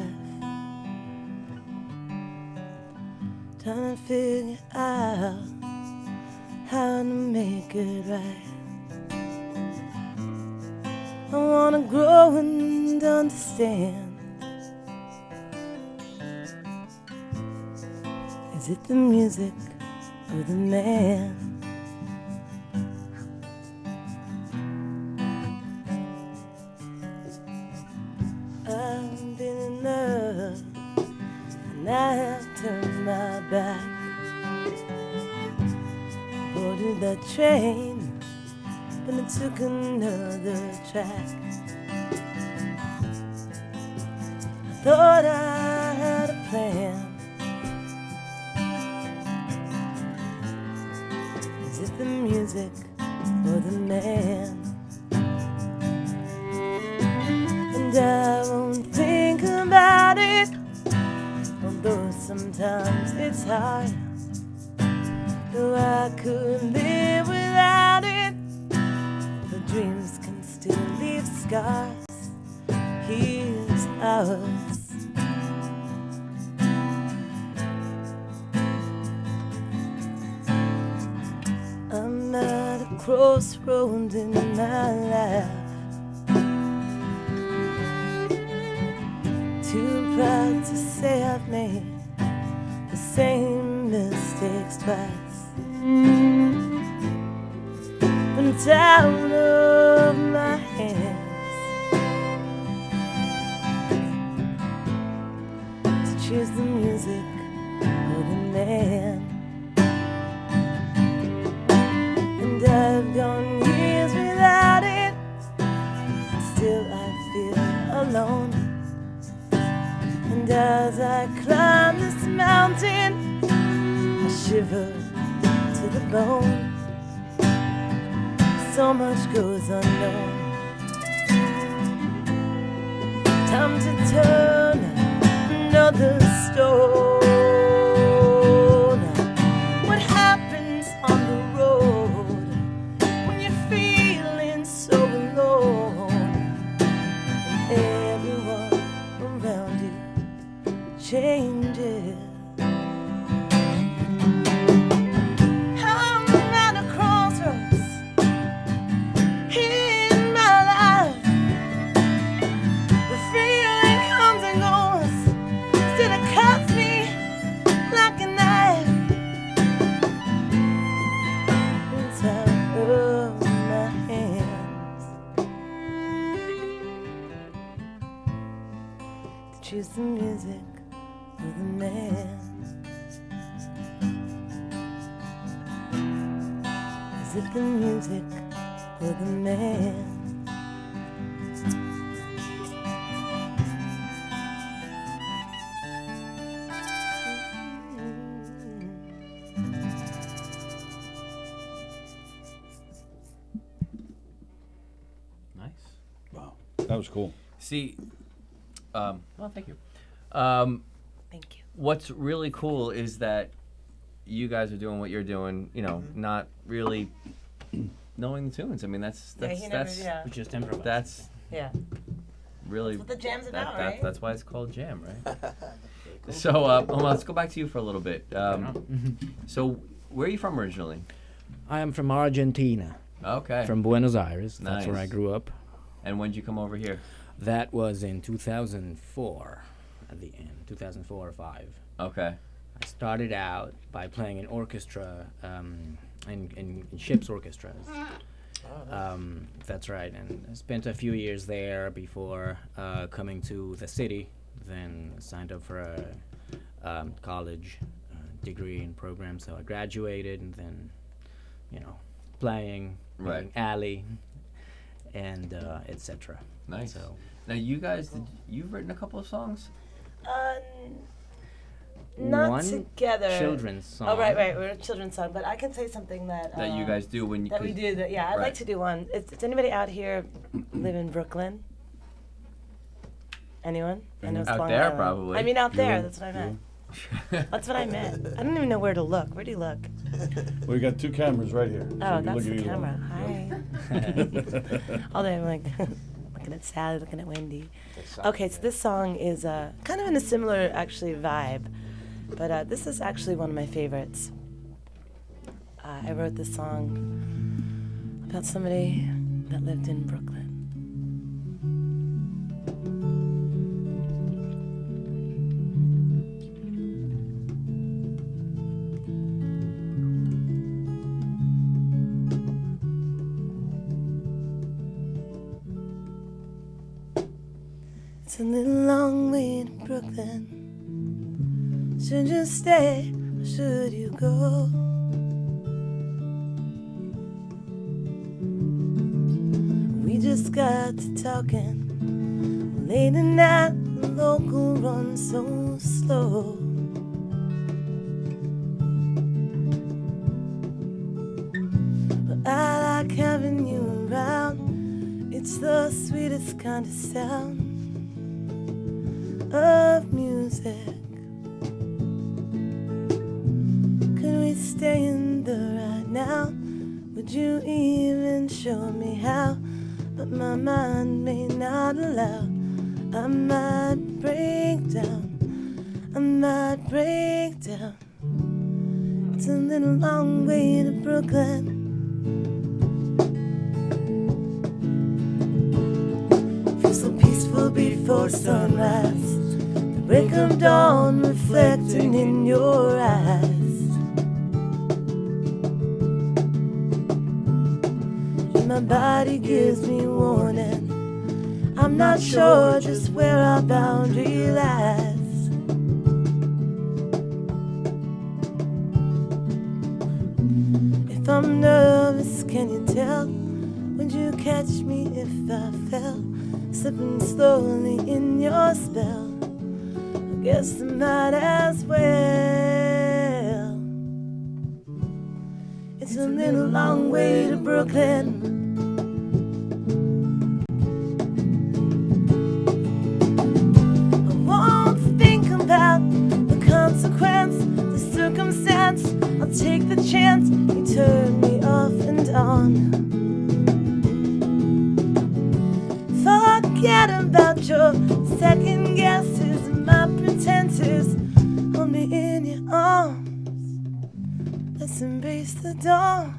trying to figure out how to make it right. I wanna grow and understand. Is it the music or the man? I've been in love and I have turned my back. Boarded that train, but it took another track. I thought I had a plan. Is it the music or the man? And I won't think about it, although sometimes it's hard. Though I could live without it, the dreams can still leave scars. Here's ours. I'm at a crossroads in my life, too proud to say I've made the same mistakes twice. Been out of my hands to choose the music or the man. And I've gone years without it, still I feel alone. And as I climb this mountain, I shiver to the bone. So much goes unknown. Time to turn another stone. What happens on the road when you're feeling so alone? And everyone around you changes. I'm at a crossroads in my life. The feeling comes and goes, still it cuts me like a knife inside of my hands. To choose the music or the man. Is it the music or the man? Nice. Wow, that was cool. See, well, thank you. Thank you. What's really cool is that you guys are doing what you're doing, you know, not really knowing the tunes. I mean, that's yeah. We just improvise. that's Yeah. really That's what the jam's about, right? that's why it's called jam, right? So, Omar, let's go back to you for a little bit. So, where are you from originally? I am from Argentina, Okay. from Buenos Aires. That's where I Nice. grew up. And when did you come over here? That was in 2004, at the end, 2004 or 5. Okay. I started out by playing in orchestra, in ship's orchestras. That's right, and I spent a few years there before coming to the city. Then signed up for a college degree and program. So I graduated, and then, you know, playing, Right. alley, and etc. Nice. So Now, you guys, you've written a couple of songs? Not one together. children's song. Oh, right. We're a children's song, but I can say something that That you guys do when you... that we do. That I'd Right. like to do one. Does anybody out here live in Brooklyn? Anyone? I know it's Out Long there, Island. probably. I mean, out there. Yeah. That's what I meant. That's what I meant. I don't even know where to look. Where do you look? We got 2 cameras right here. so Oh, you that's look at the either camera. one. Hi. All day I'm like looking at Sally, looking at Wendy. Okay, so this song is kind of in a similar actually vibe, but this is actually one of my favorites. I wrote this song about somebody that lived in Brooklyn. It's a little long way to Brooklyn. Should you stay or should you go? We just got to talking. Late at night, the local runs so slow. But I like having you around. It's the sweetest kind of sound of music. Could we stay in the right now? Would you even show me how? But my mind may not allow. I might break down. I might break down. It's a little long way to Brooklyn. Feel so peaceful before sunrise. The break of dawn reflecting in your eyes. And my body gives me warning. I'm not sure just where our boundary lies. If I'm nervous, can you tell? Would you catch me if I fell? Slipping slowly in your spell. I guess I might as well. It's a little long way to Brooklyn. I won't think about the consequence, the circumstance. I'll take the chance. You turn me off and on. Forget about your second guesses and my pretenses. Hold me in your arms. Let's embrace the dawn.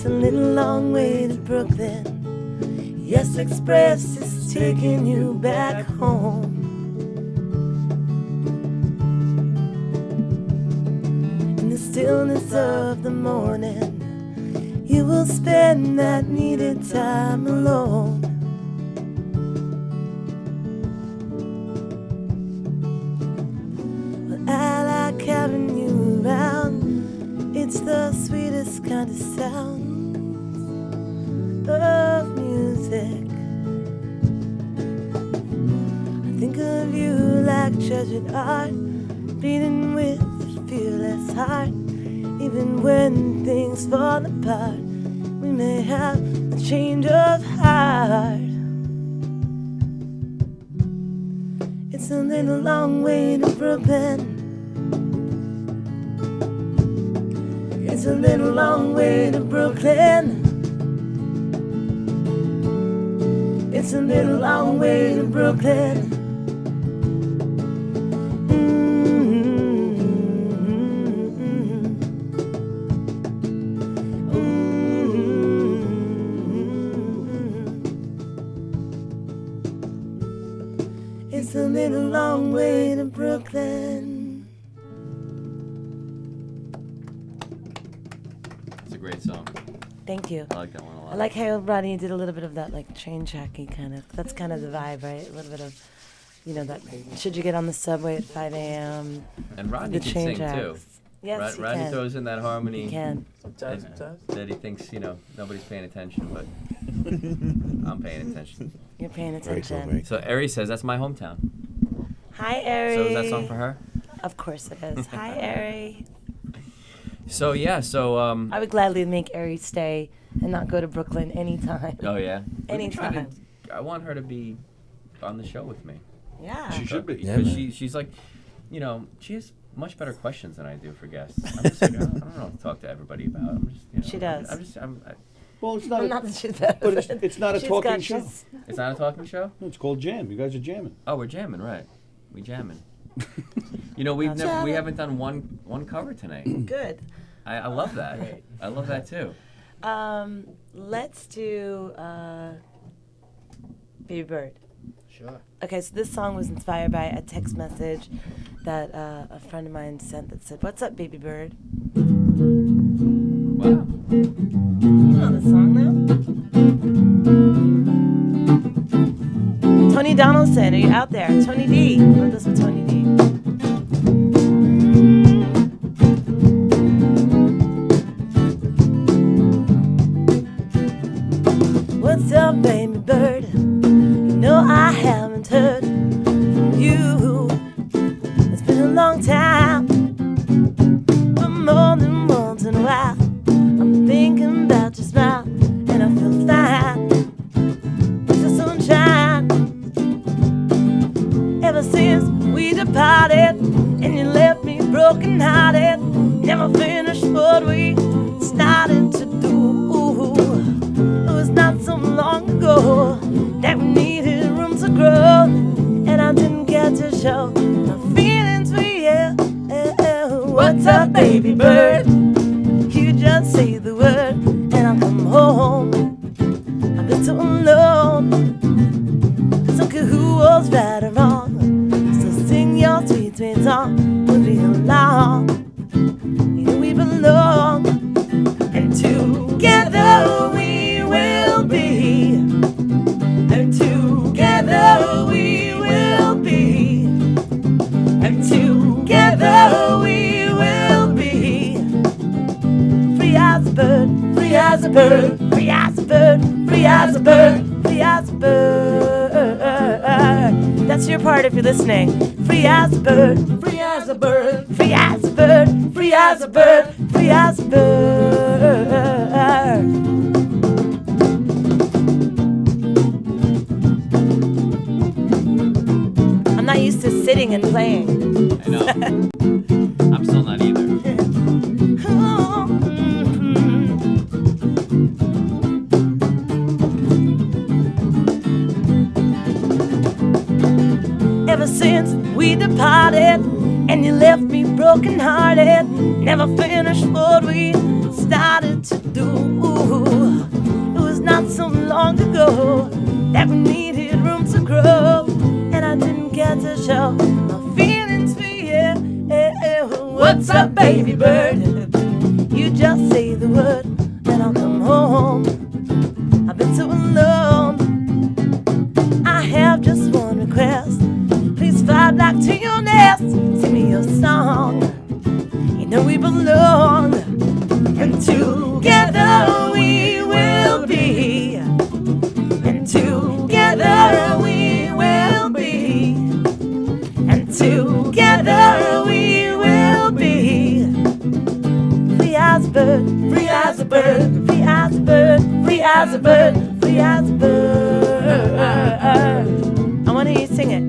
a little long way to Brooklyn. Yes, Express is taking you back home. In the stillness of the morning, you will spend that needed time alone. Well, I like having you around. It's the sweetest kind of sound of music. I think of you like treasured art, beating with a fearless heart. Even when things fall apart, we may have a change of heart. It's a little long way to Brooklyn. It's a little long way to Brooklyn. It's a little long way to Brooklyn. It's a little long way to Brooklyn. It's a great song. Thank you. I like that one a lot. I like how Rodney did a little bit of that, like train tracky kind of. That's kind of the vibe, right? A little bit of, you know, that. Should you get on the subway at 5 a.m.? And Rodney The can train sing tracks. too. Yes, he Rodney can. throws in that harmony. He can. Sometimes. That he thinks, you know, nobody's paying attention, but I'm paying attention. You're paying Very cool, attention. very So Eri says that's my hometown. Hi, Ari. So is that song for her? Of course it is. Hi, Ari. So yeah, so I would gladly make Ari stay and not go to Brooklyn anytime. oh yeah. We've been trying Anytime. I want her to be on the show with me. Yeah. She should be. Yeah, Because man. she's like, you know, she has much better questions than I do for guests. I'm just like, I don't know what to talk to everybody about. I'm just, you know, She does. Well, it's not. Well, A, not that she does. but it's not a She's talking got- show. she's- it's not a talking show? No, it's called Jam. You guys are jamming. Oh, we're jamming, right. We jamming. You know, we Jamming. haven't done one cover tonight. Good. I love that. I love that too. Let's do Baby Bird. Sure. Okay, so this song was inspired by a text message that a friend of mine sent that said, "What's up, Baby Bird?" Wow. You know the song now. Tony Donaldson, are you out there? Tony D. Wrote this with Tony D. What's up, baby bird? You know I haven't heard from you. It's been a long time, but more than once in a while, I'm thinking about your smile, and I feel fine. It's the sunshine. Ever since we departed, and you left me broken-hearted, never finished what we started to do. It was not so long ago that we needed room to grow, and I didn't get to show my feelings for you. What's up, baby bird? You just say the word, and I'll come home. I've been so alone. So who was right or wrong? So sing your sweet, sweet song. We'll be along. You know we belong, and together we will be. And together we will be. And together we will be. Free as a bird, free as a bird, free as a bird, free as a bird, free as a bird. That's your part if you're listening. Free as a bird, free as a bird, free as a bird, free as a bird, free as a bird. I'm not used to sitting and playing. I know. I'm still not either. Ever since we departed, and you left me broken-hearted, never finished what we started to do. It was not so long ago that we needed room to grow, and I didn't get to show my feelings for you. What's up, baby bird? You just say the word, and I'll come home. I've been so alone. I have just one request. Please fly back to your nest. Sing me your song. You know we belong. And together we will be. And together we will be. And together we will be. Free as a bird, free as a bird, free as a bird, free as a bird, free as a bird. I want to hear you sing it.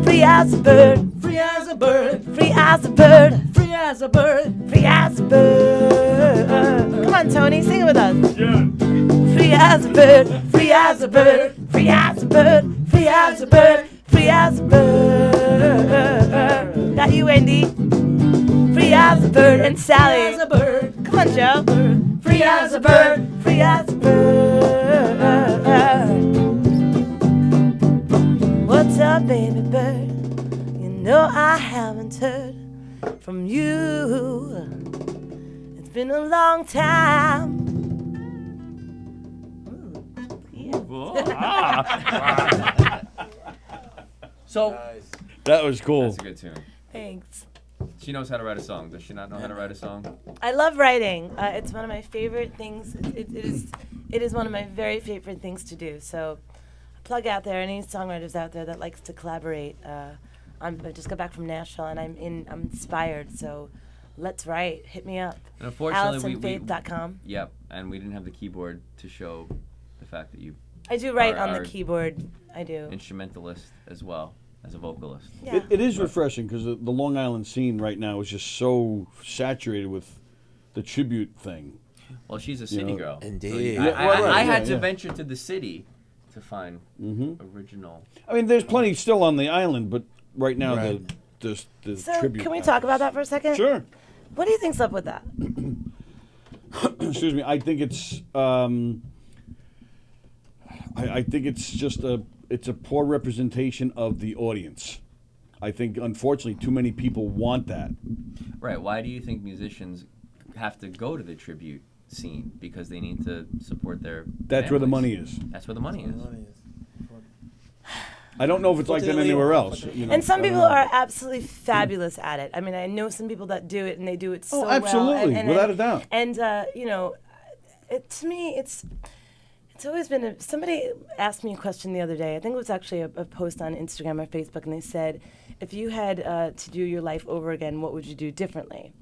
Free as a bird, free as a bird, free as a bird, free as a bird, free as a bird. Come on, Tony, sing it with us. Yeah. Free as a bird, free as a bird, free as a bird, free as a bird, free as a bird. Got you, Wendy. Free as a bird and Sally. Free as a bird. Come on, Joe. Free as a bird, free as a bird. What's up, baby bird? You know I haven't heard from you. It's been a long time. So That was cool. that's a good tune. Thanks. She knows how to write a song. Does she not know how to write a song? I love writing. It's one of my favorite things. It is one of my very favorite things to do. So, plug out there any songwriters out there that likes to collaborate. I just got back from Nashville and I'm inspired. So, let's write. Hit me up. And unfortunately, AlisonFaith.com. Yep, and we didn't have the keyboard to show the fact that you I do write Our- on our the keyboard. I do. instrumentalist as well as a vocalist. Yeah. It is refreshing because the Long Island scene right now is just so saturated with the tribute thing. Well, she's a city know, girl. indeed. I, Yeah, right, I had yeah, to yeah. venture to the city to find Mm-hmm. original. I mean, there's plenty still on the island, but right now Right. the So, tribute. can we talk about that for a second? Sure. What do you think's up with that? Excuse me. I think it's. I think it's just it's a poor representation of the audience. I think, unfortunately, too many people want that. Right. Why do you think musicians have to go to the tribute scene? Because they need to support their That's where the families. money is. That's where the money is. I don't know if it's like that anywhere else. You know, And some I don't people know. are absolutely fabulous at it. I mean, I know some people that do it, and they do it so well. absolutely, And, without a doubt. And you know, to me, it's always been somebody asked me a question the other day. I think it was actually a post on Instagram or Facebook, and they said, if you had to do your life over again, what would you do differently?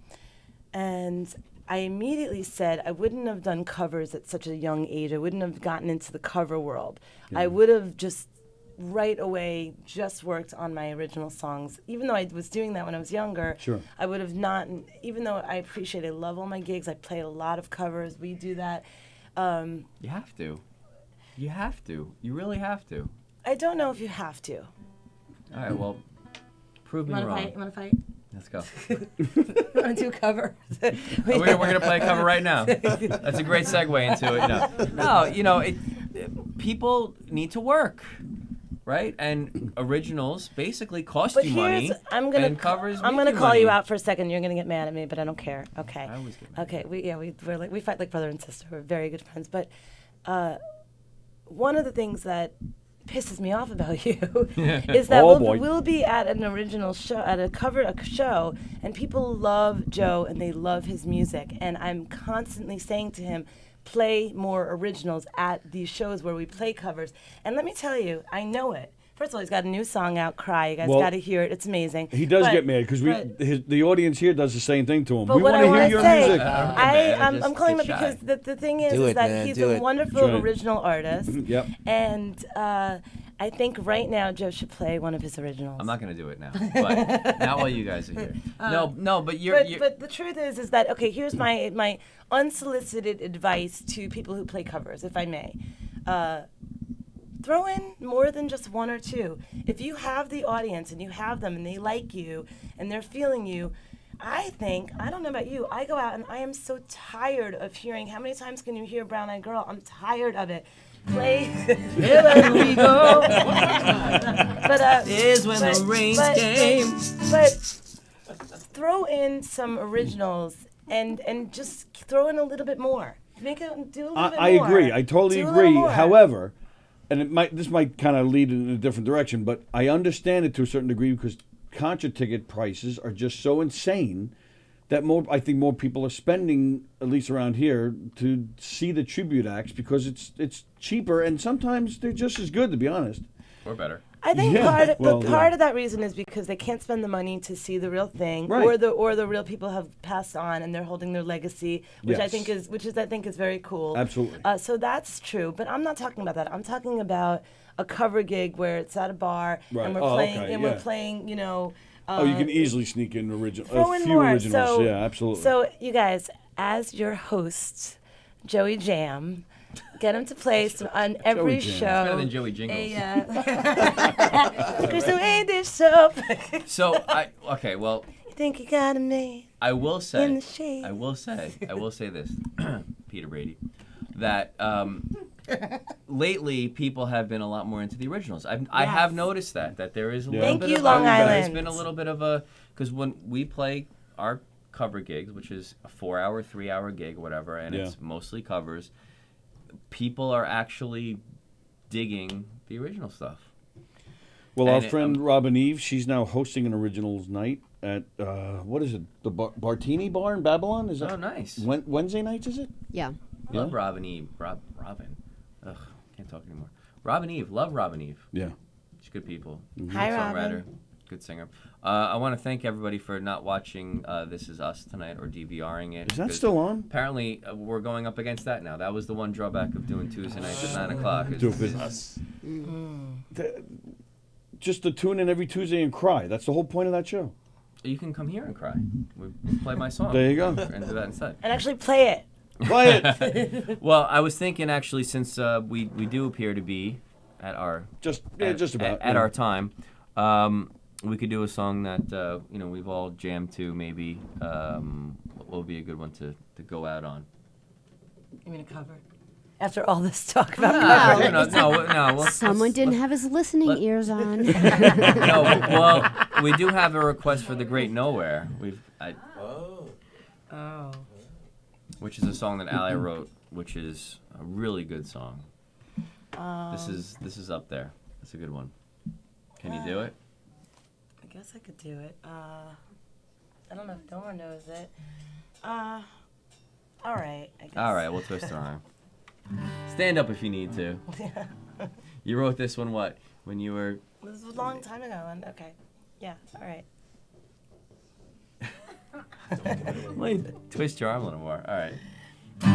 And I immediately said I wouldn't have done covers at such a young age. I wouldn't have gotten into the cover world. I would have just right away just worked on my original songs. Even though I was doing that when I was younger, Sure. I would have not, even though I appreciate, I love all my gigs, I play a lot of covers, we do that. You have to. You have to. You really have to. I don't know if you have to. All right. Well, prove me wrong. Want to fight? Let's go. Want to do a cover? We're gonna play a cover right now. That's a great segue into it. No, you know, people need to work, right? And originals basically cost But you money. And covers I'm make gonna you call money. you out for a second. You're gonna get mad at me, but I don't care. Okay. I always get mad. Okay. We fight like brother and sister. We're very good friends. But one of the things that pisses me off about you is that Oh, boy. we'll be at an original show, at a show, and people love Joe and they love his music, and I'm constantly saying to him, play more originals at these shows where we play covers. And let me tell you, I know it. First of all, he's got a new song out, Cry. You guys Well, got to hear it. It's amazing. He does But- get mad because but- the audience here does the same thing to him. But We what want I to hear want your to say, music. Man, I'm calling him get because shy. the thing is, Do is it, that man, he's do a it. wonderful That's right. original artist. Yep. And I think right now Joe should play one of his originals. I'm not gonna do it now, but not while you guys are here. No, but you're But the truth is that okay. Here's my unsolicited advice to people who play covers, if I may. Throw in more than just one or two. If you have the audience and you have them and they like you and they're feeling you, I think, I don't know about you, I go out and I am so tired of hearing, how many times can you hear Brown Eyed Girl? I'm tired of it. Play. Here we go. But, Is when the rain came. But throw in some originals and just throw in a little bit more. Make it do a little bit more. I agree. I totally Do a little agree. more. However, and this might kind of lead in a different direction, but I understand it to a certain degree because concert ticket prices are just so insane that I think more people are spending, at least around here, to see the tribute acts because it's cheaper and sometimes they're just as good, to be honest. Or better. I think Yeah, part of that reason is because they can't spend the money to see the real thing, Right. or the real people have passed on and they're holding their legacy, which I Yes. think is very cool. Absolutely. So that's true, but I'm not talking about that. I'm talking about a cover gig where it's at a bar Right. and we're Oh, playing okay, and yeah. we're playing, you know. You can easily sneak in throw a in few more. originals. So, Yeah, absolutely. So you guys, as your hosts, Joey J.A.M, get him to play on every J.A.M. show. Better than Joey Jingles. Cause the way this up. So okay, well, You think you got me I will say, in the shade. I will say this, Peter Brady, that lately people have been a lot more into the originals. I have noticed that there is a little Thank bit you, of Long there's Island. been a little bit of a because when we play our cover gigs, which is a 4-hour, 3-hour gig, whatever, and it's mostly covers, people are actually digging the original stuff. Well, our And friend Robin Eve, she's now hosting an originals night at what is it? The Bartini Bar in Babylon? Is that? Oh, nice. Wednesday nights, is it? Yeah. Love Robin Eve. Robin. Ugh, can't talk anymore. Robin Eve. Love Robin Eve. Yeah. She's good people. Hi, Good Robin. songwriter. Good singer. I want to thank everybody for not watching This Is Us tonight or DVRing it. Is that because still on? Apparently, we're going up against that now. That was the one drawback of doing Tuesday nights at 9 o'clock. Do it with us. Just to tune in every Tuesday and cry. That's the whole point of that show. You can come here and cry. We play my song. There you go. And do that instead. And actually play it. Play it. Well, I was thinking actually, since we do appear to be at our Just about at our time, we could do a song that we've all jammed to. Maybe what would be a good one to go out on? You mean a cover? After all this talk about covers. No. Someone didn't have his listening ears on. No, well, we do have a request for The Great Nowhere. Which is a song that Ali wrote, which is a really good song. This is up there. It's a good one. Can you do it? I guess I could do it. I don't know if Delmar knows it. All right, I guess. All right, we'll twist our arm. Stand up if you need to. You wrote this one when you were... This was a long time ago, and okay. Yeah, all right. Wait, twist your arm a little more. All right. I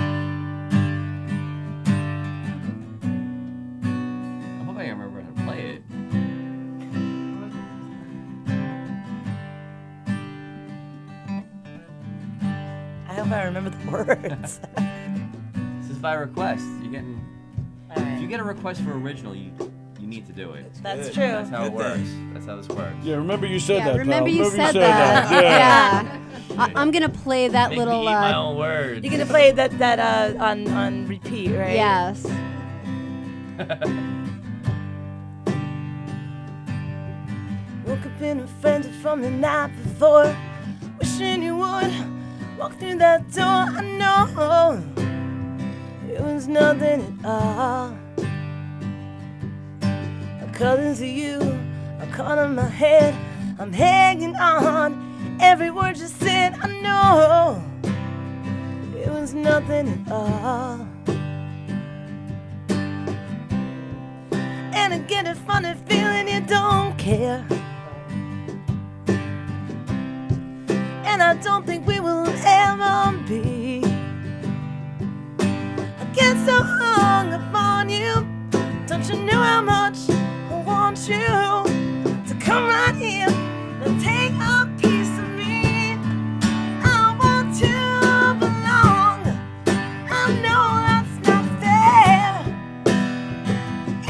hope I remember how to play it. I hope I remember the words. This is by request. You're getting... All right. If you get a request for original, you need to do it. That's true. That's how it works. That's how this works. Yeah, remember you said Yeah, that, remember pal. you Remember said that. Yeah. Yeah. I'm gonna play that Make little. me eat my own words. You're gonna play that on repeat, right? Yes. Woke up in a frenzy from the night before, wishing you would walk through that door. I know it was nothing at all. Colors of you are caught on my head. I'm hanging on every word you said. I know it was nothing at all. And I get a funny feeling you don't care. And I don't think we will ever be. I get so hung up on you. Don't you know how much I want you to come right here and take a piece of me? I want to belong. I know that's not fair.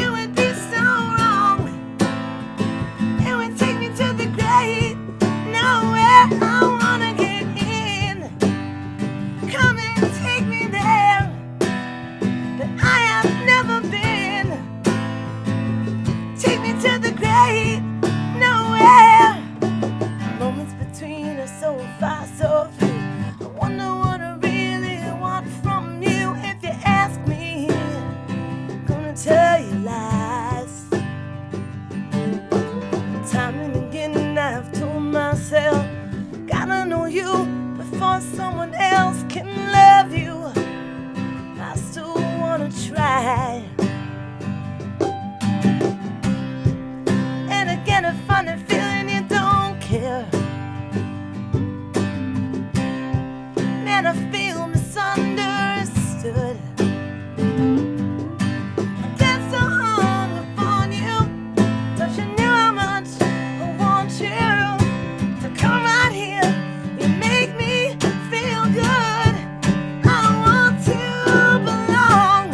It would be so wrong. It would take me to the great nowhere. I wanna get sky. And again, a funny feeling you don't care. Man, I feel misunderstood. I get so hung upon you. Don't you know how much I want you to come right here? You make me feel good. I want to belong.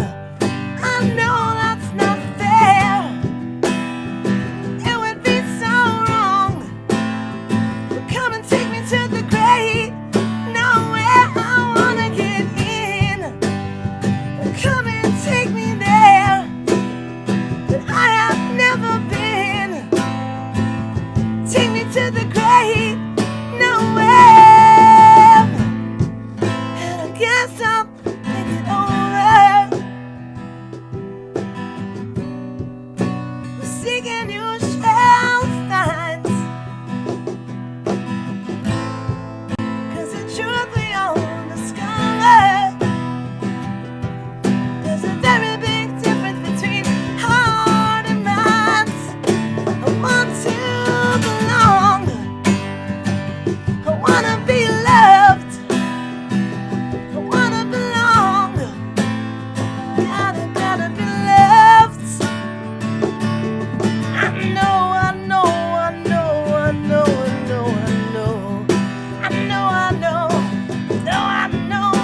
I know that's not fair. It would be so wrong. Come and take me to the great nowhere. I wanna get in. Come and take me there, but I have never been. Take me to the great nowhere, and I guess I'll think it over. We're seeking new shell signs, 'cause the truth we all discovered. There's a very big difference between heart and mind. I want to belong. I wanna be loved. I wanna belong. Gotta be loved. I know, I know, I know, I know, I know, I know. I know, I know, no, I know, I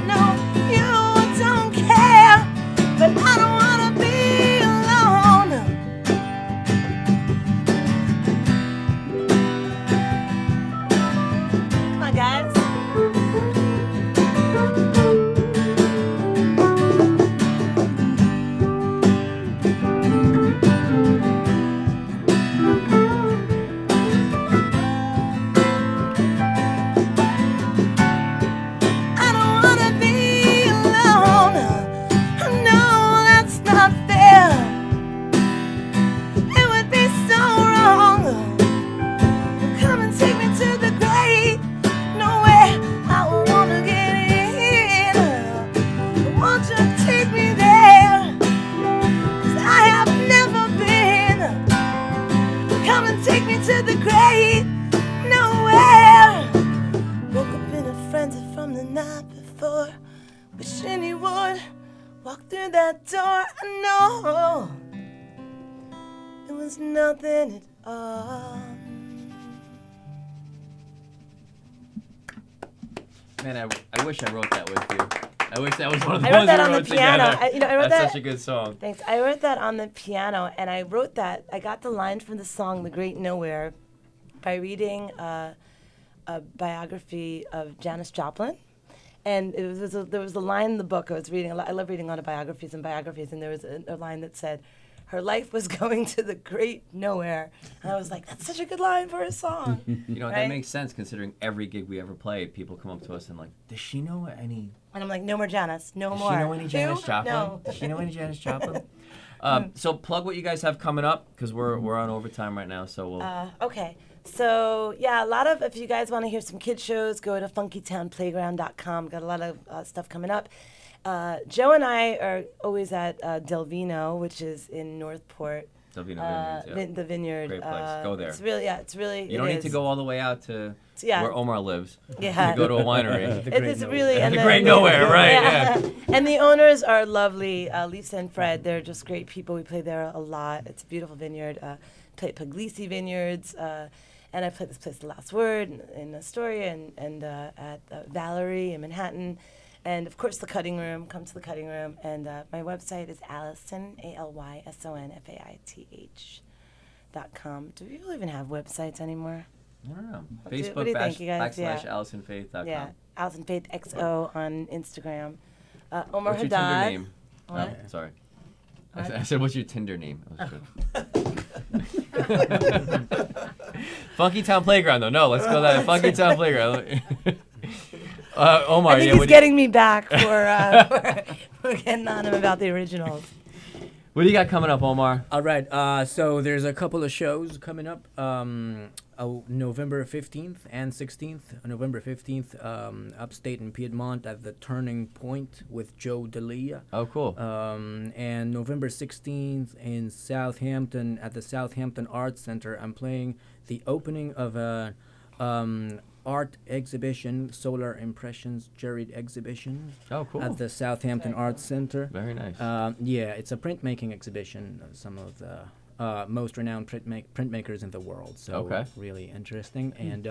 know. You don't care, but I don't wanna be alone. Come on, guys. I don't wanna be alone. No, that's not fair. It would be so wrong. Come and take me to the great nowhere. I wanna get in. Won't you take me there? 'Cause I have never been. Come and take me to the great nowhere. Woke up in a frenzy from the night before, wishing you would walk through that door. I know it was nothing at all. Man, I wish I wrote that with you. I wish that was one of the I wrote ones that we on the wrote piano. together. I wrote That's that. such a good song. Thanks. I wrote that on the piano, and I wrote that. I got the line from the song "The Great Nowhere" by reading a biography of Janis Joplin. And there was a line in the book I was reading. I love reading autobiographies and biographies, and there was a line that said, "Her life was going to the great nowhere." And I was like, that's such a good line for a song. You know, Right? that makes sense considering every gig we ever play, people come up to us and like, does she know any? And I'm like, no more Janis, no Does more. she know any Janis Who? Joplin? No. Does she know any Janis Joplin? So plug what you guys have coming up because we're on overtime right now. So we'll. Okay. So, yeah, a lot of, if you guys want to hear some kid shows, go to funkytownplayground.com. Got a lot of stuff coming up. Joe and I are always at Delvino, which is in Northport. Delvino Vineyards, yeah. The vineyard. Great place. Go there. It's really, it's really. You don't need to go all the way out to Yeah. where Omar lives. Yeah. You go to a winery. It's really The Great Nowhere, right? Yeah. And the owners are lovely, Lisa and Fred. They're just great people. We play there a lot. It's a beautiful vineyard. Play at Puglisi Vineyards, and I played this place, The Last Word, in Astoria, and at Valerie in Manhattan, and of course the Cutting Room. Come to the Cutting Room, and my website is Allison ALYSONFAITH.com. Do people even have websites anymore? I don't know. What do you Facebook think, you guys? / Yeah. AllisonFaith.com. Yeah, Allison Faith XO on Instagram. Omar What's your Tinder Haddad. name? What? Oh, sorry. What? I said, what's your Tinder name? That was good. Funky Town Playground, though. No, let's go that Funky Town Playground. Omar, I think he's getting me back for getting on him about the originals. What do you got coming up, Omar? All right. So there's a couple of shows coming up. November 15th and 16th. November 15th, upstate in Piedmont at the Turning Point with Joe D'Elia. Oh, cool. And November 16th in Southampton at the Southampton Arts Center. I'm playing the opening of a art exhibition, Solar Impressions Juried exhibition. Oh, cool. At the Southampton Arts Center. Very nice. Yeah, it's a printmaking exhibition of some of the most renowned printmakers in the world. So Okay. really interesting. And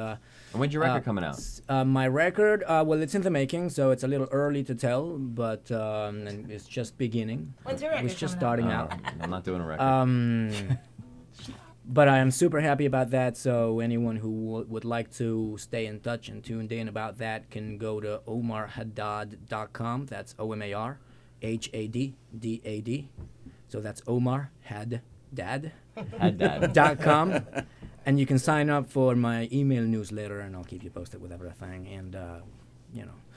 When's your record coming out? my record, well, it's in the making, so it's a little early to tell, but and it's just beginning. When's your record It's just coming starting Oh, out. I'm not doing a record. But I am super happy about that. So anyone who would like to stay in touch and tuned in about that can go to omarhaddad.com. That's OMARHADDAD. So that's Omar Haddad. .com, and you can sign up for my email newsletter, and I'll keep you posted with everything. And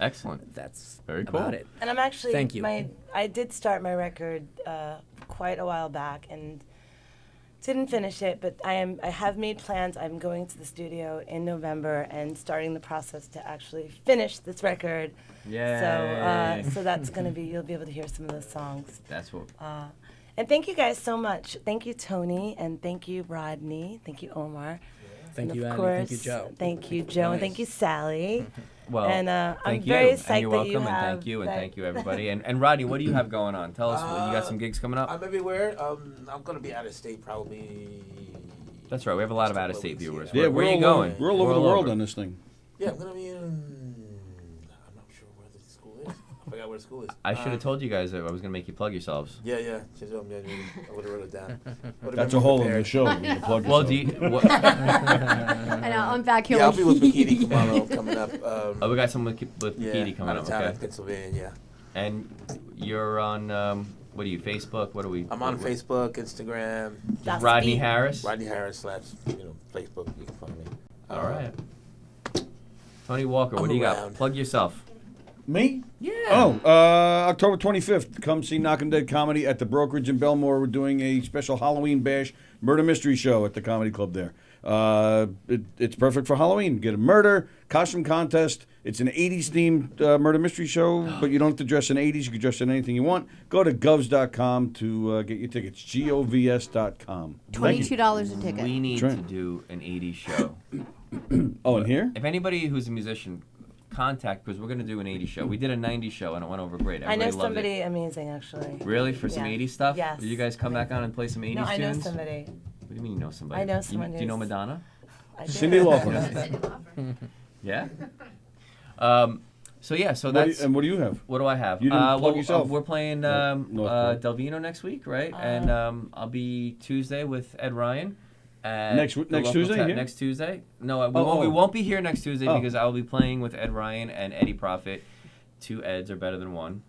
Excellent. that's Very cool. about it. And I'm actually Thank you. I did start my record quite a while back and didn't finish it, but I have made plans. I'm going to the studio in November and starting the process to actually finish this record. Yay. So that's gonna be, you'll be able to hear some of those songs. That's what. And thank you guys so much. Thank you, Tony, and thank you, Rodney. Thank you, Omar. Thank And you, of Annie. Thank you, course, Joe. Thank you, Joe, and thank you, Sally. Well, And I'm thank very you. psyched And you're that welcome, you and have thank you, and that- thank you, everybody. And Rodney, what do you have going on? Tell us. You got some gigs coming up? I'm everywhere. I'm gonna be out of state probably. That's right. We have a lot of Just a out-of-state couple viewers. weeks, Yeah, Where are you all going? We're all over the world on this thing. Yeah, I'm gonna be in. I'm not sure where the school is. I forgot where the school is. I should have told you guys that I was going to make you plug yourselves. Yeah. Just, I would have wrote it down. Would've That's been a whole prepared. other show. You can plug Well, yourself. do you? What, I know, I'm back here Yeah, I'll like, be with Bikini tomorrow coming up. oh, we got someone with yeah, Petey coming out up. of town Okay. in Pennsylvania. And you're on. What are you? Facebook? What are we? I'm on Facebook, Instagram, That's Rodney me. Harris. Rodney Harris / Facebook. You can find me. All right. Tony Walker, what I'm do you got? around. Plug yourself. Me? Yeah. Oh, October 25th. Come see Knockin' Dead Comedy at the Brokerage in Belmore. We're doing a special Halloween bash murder mystery show at the comedy club there. It's perfect for Halloween. Get a murder costume contest. It's an 80s themed murder mystery show, but you don't have to dress in 80s. You can dress in anything you want. Go to govs.com to get your tickets. govs.com. $22 a ticket. We need Trent. to do an 80s show. Oh, and here? If anybody who's a musician, contact, because we're going to do an 80s show. We did a 90s show, and it went over great. I know Everybody loved somebody it. amazing, actually. Really? For some Yeah. 80s stuff? Yes. Will you guys come back on and play some 80s No, I know tunes? somebody. What do you mean you know somebody? I know someone Do you know who's- Madonna? I do. Cindy Lauper. Yeah? So What that's... do you have? What do I have? You didn't plug yourself. We're playing Northport. Delvino next week, right? And I'll be Tuesday with Ed Ryan. at Next the next local Tuesday here? Next Tuesday? No, we Oh. won't be here next Tuesday Oh. because I will be playing with Ed Ryan and Eddie Prophet. 2 Eds are better than 1.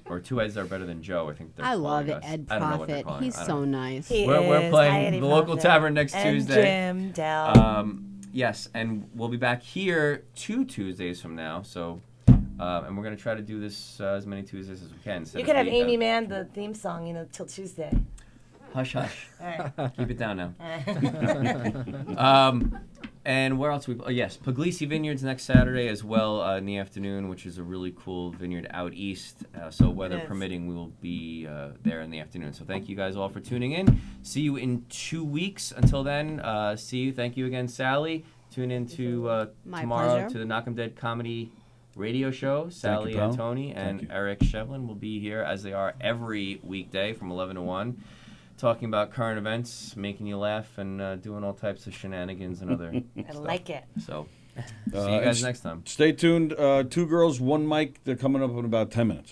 Or 2 Eds are better than Joe, I think they're I love calling it, us. Ed I don't know what they're Prophet. calling. He's I don't so know. nice. He We're is. playing Hi, Eddie the local Prophet. tavern next and Tuesday. Jim, Dell. Yes, and we'll be back here 2 Tuesdays from now. So, and we're gonna try to do this as many Tuesdays as we can. instead You of could have 8, Amy Mann, the theme song, till Tuesday. Hush, hush. All right. Keep it down now. And where else? Yes, Puglisi Vineyards next Saturday as well in the afternoon, which is a really cool vineyard out east. So weather It is. permitting, we will be there in the afternoon. So thank you guys all for tuning in. See you in 2 weeks. Until then, see you. Thank you again, Sally. Tune in to My tomorrow pleasure. to the Knock 'em Dead comedy radio show. Sally you, pal. and Tony and Thank you. Eric Shevlin will be here as they are every weekday from 11 to 1. Talking about current events, making you laugh, and doing all types of shenanigans and other I stuff. like it. So, see you guys and next time. Stay tuned. 2 girls, 1 mic. They're coming up in about 10 minutes.